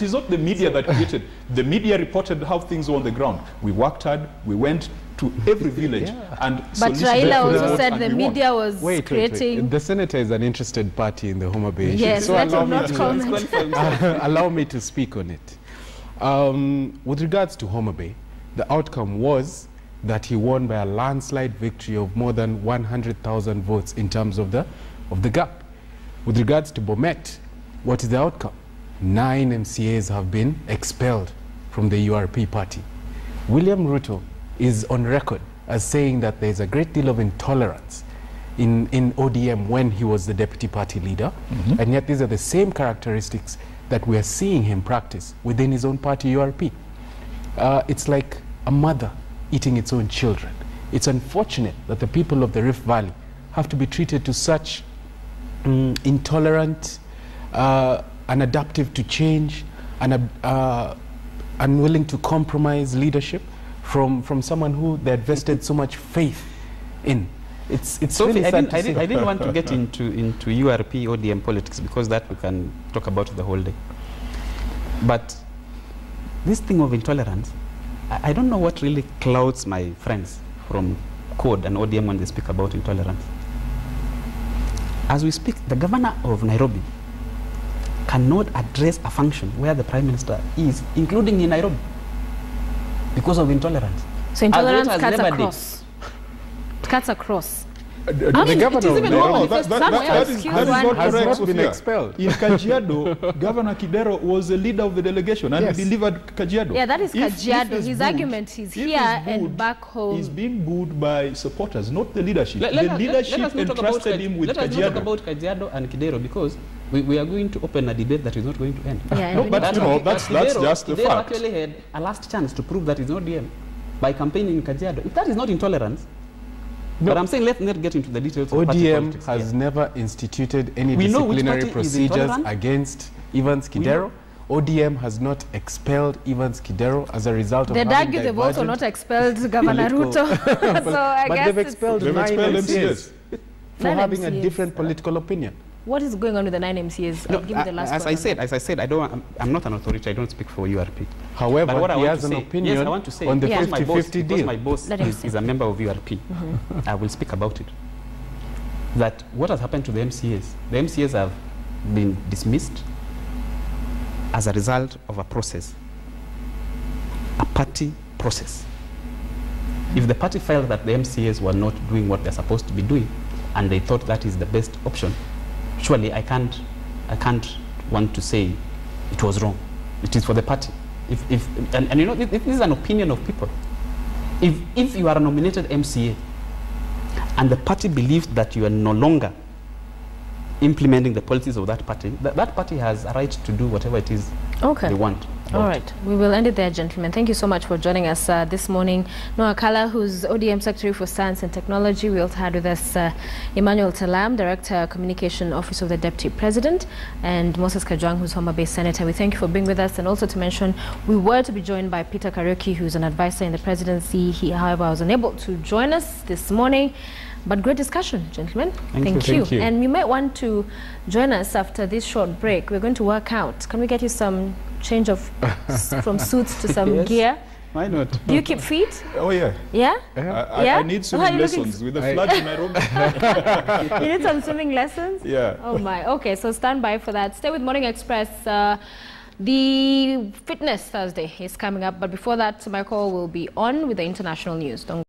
is not the media that created. The media reported how things were on the ground. We worked hard. We went to every village and But Raila also said the media was creating... Wait. The senator is an interested party in the Homa Bay issue. Yes, so let him not comment. allow me to speak on it. With regards to Homa Bay, the outcome was that he won by a landslide victory of more than 100,000 votes in terms of the gap. With regards to Bomet, what is the outcome? 9 MCAs have been expelled from the URP party. William Ruto is on record as saying that there is a great deal of intolerance in ODM when he was the deputy party leader, and yet these are the same characteristics that we are seeing him practice within his own party, URP. It's like a mother eating its own children. It's unfortunate that the people of the Rift Valley have to be treated to such intolerant, unadaptive to change, and unwilling to compromise leadership from someone who they had vested so much faith in. It's Sophie, really sad to see. I didn't want to get into URP, ODM politics, because that we can talk about the whole day. But this thing of intolerance, I don't know what really clouds my friends from CORD and ODM when they speak about intolerance. As we speak, the governor of Nairobi cannot address a function where the Prime Minister is, including in Nairobi, because of intolerance. So intolerance cuts across. It cuts across. The governor of Nairobi that is not correct, been Sophia. expelled. In Kajiado, Governor Kidero was the leader of the delegation and Yes. he delivered Kajiado. Yeah, that is Kajiado. he's His booed- argument is if here he's and booed, back home. He's being booed by supporters, not the leadership. Let The us leadership not talk about entrusted him with let us not talk Kajiado. about Kajiado and Kidero, because we are going to open a debate that is not going to end. Yeah, No, we but need you to- know, that's just the Kidero fact. actually had a last chance to prove that he's not DM by campaigning in Kajiado. If that is not intolerance, but I'm saying let's not get into the details of party ODM politics. has Yeah. never instituted any We know which disciplinary party is procedures intolerant. against Evans Kidero. ODM has not expelled Evans Kidero as a result of They'd having argue they've also not divergent expelled Governor political- Ruto. So I but guess they've it's- expelled They've 9 expelled MCAs for 9 having a MCAs. different political opinion. What is going on with the 9 MCAs? No, I'll give you the last as word I on said, that. I don't. I'm not an authority. I don't speak for URP. However, But what I he want has to an say, opinion yes, I want to say, on the Yeah. because my boss- 50-50 because deal. my boss Let him is, say. is a member of URP. I will speak about it. That what has happened to the MCAs? The MCAs have been dismissed as a result of a process, a party process. If the party felt that the MCAs were not doing what they're supposed to be doing, and they thought that is the best option, surely I can't want to say it was wrong. It is for the party. And you know, this is an opinion of people. If you are a nominated MCA and the party believes that you are no longer implementing the policies of that party, that party has a right to do whatever it is Okay. they want. All right, we will end it there, gentlemen. Thank you so much for joining us this morning. Noah Kala, who's ODM Secretary for Science and Technology. We also had with us Emmanuel Talam, Director, Communication Office of the Deputy President, and Moses Kajwang, who's Homa Bay Senator. We thank you for being with us, and also to mention we were to be joined by Peter Kariuki, who's an advisor in the presidency. He, however, was unable to join us this morning. But great discussion, gentlemen. Thank you. And you might want to join us after this short break. We're going to work out. Can we get you some change of from suits to some Yes. gear? Why not? Do you keep fit? Oh yeah. Yeah? I need How are swimming you looking? lessons with the flood in Nairobi. You need some swimming lessons? Yeah. Oh my. Okay, so stand by for that. Stay with Morning Express. The Fitness Thursday is coming up, but before that, Michael will be on with the international news. Don't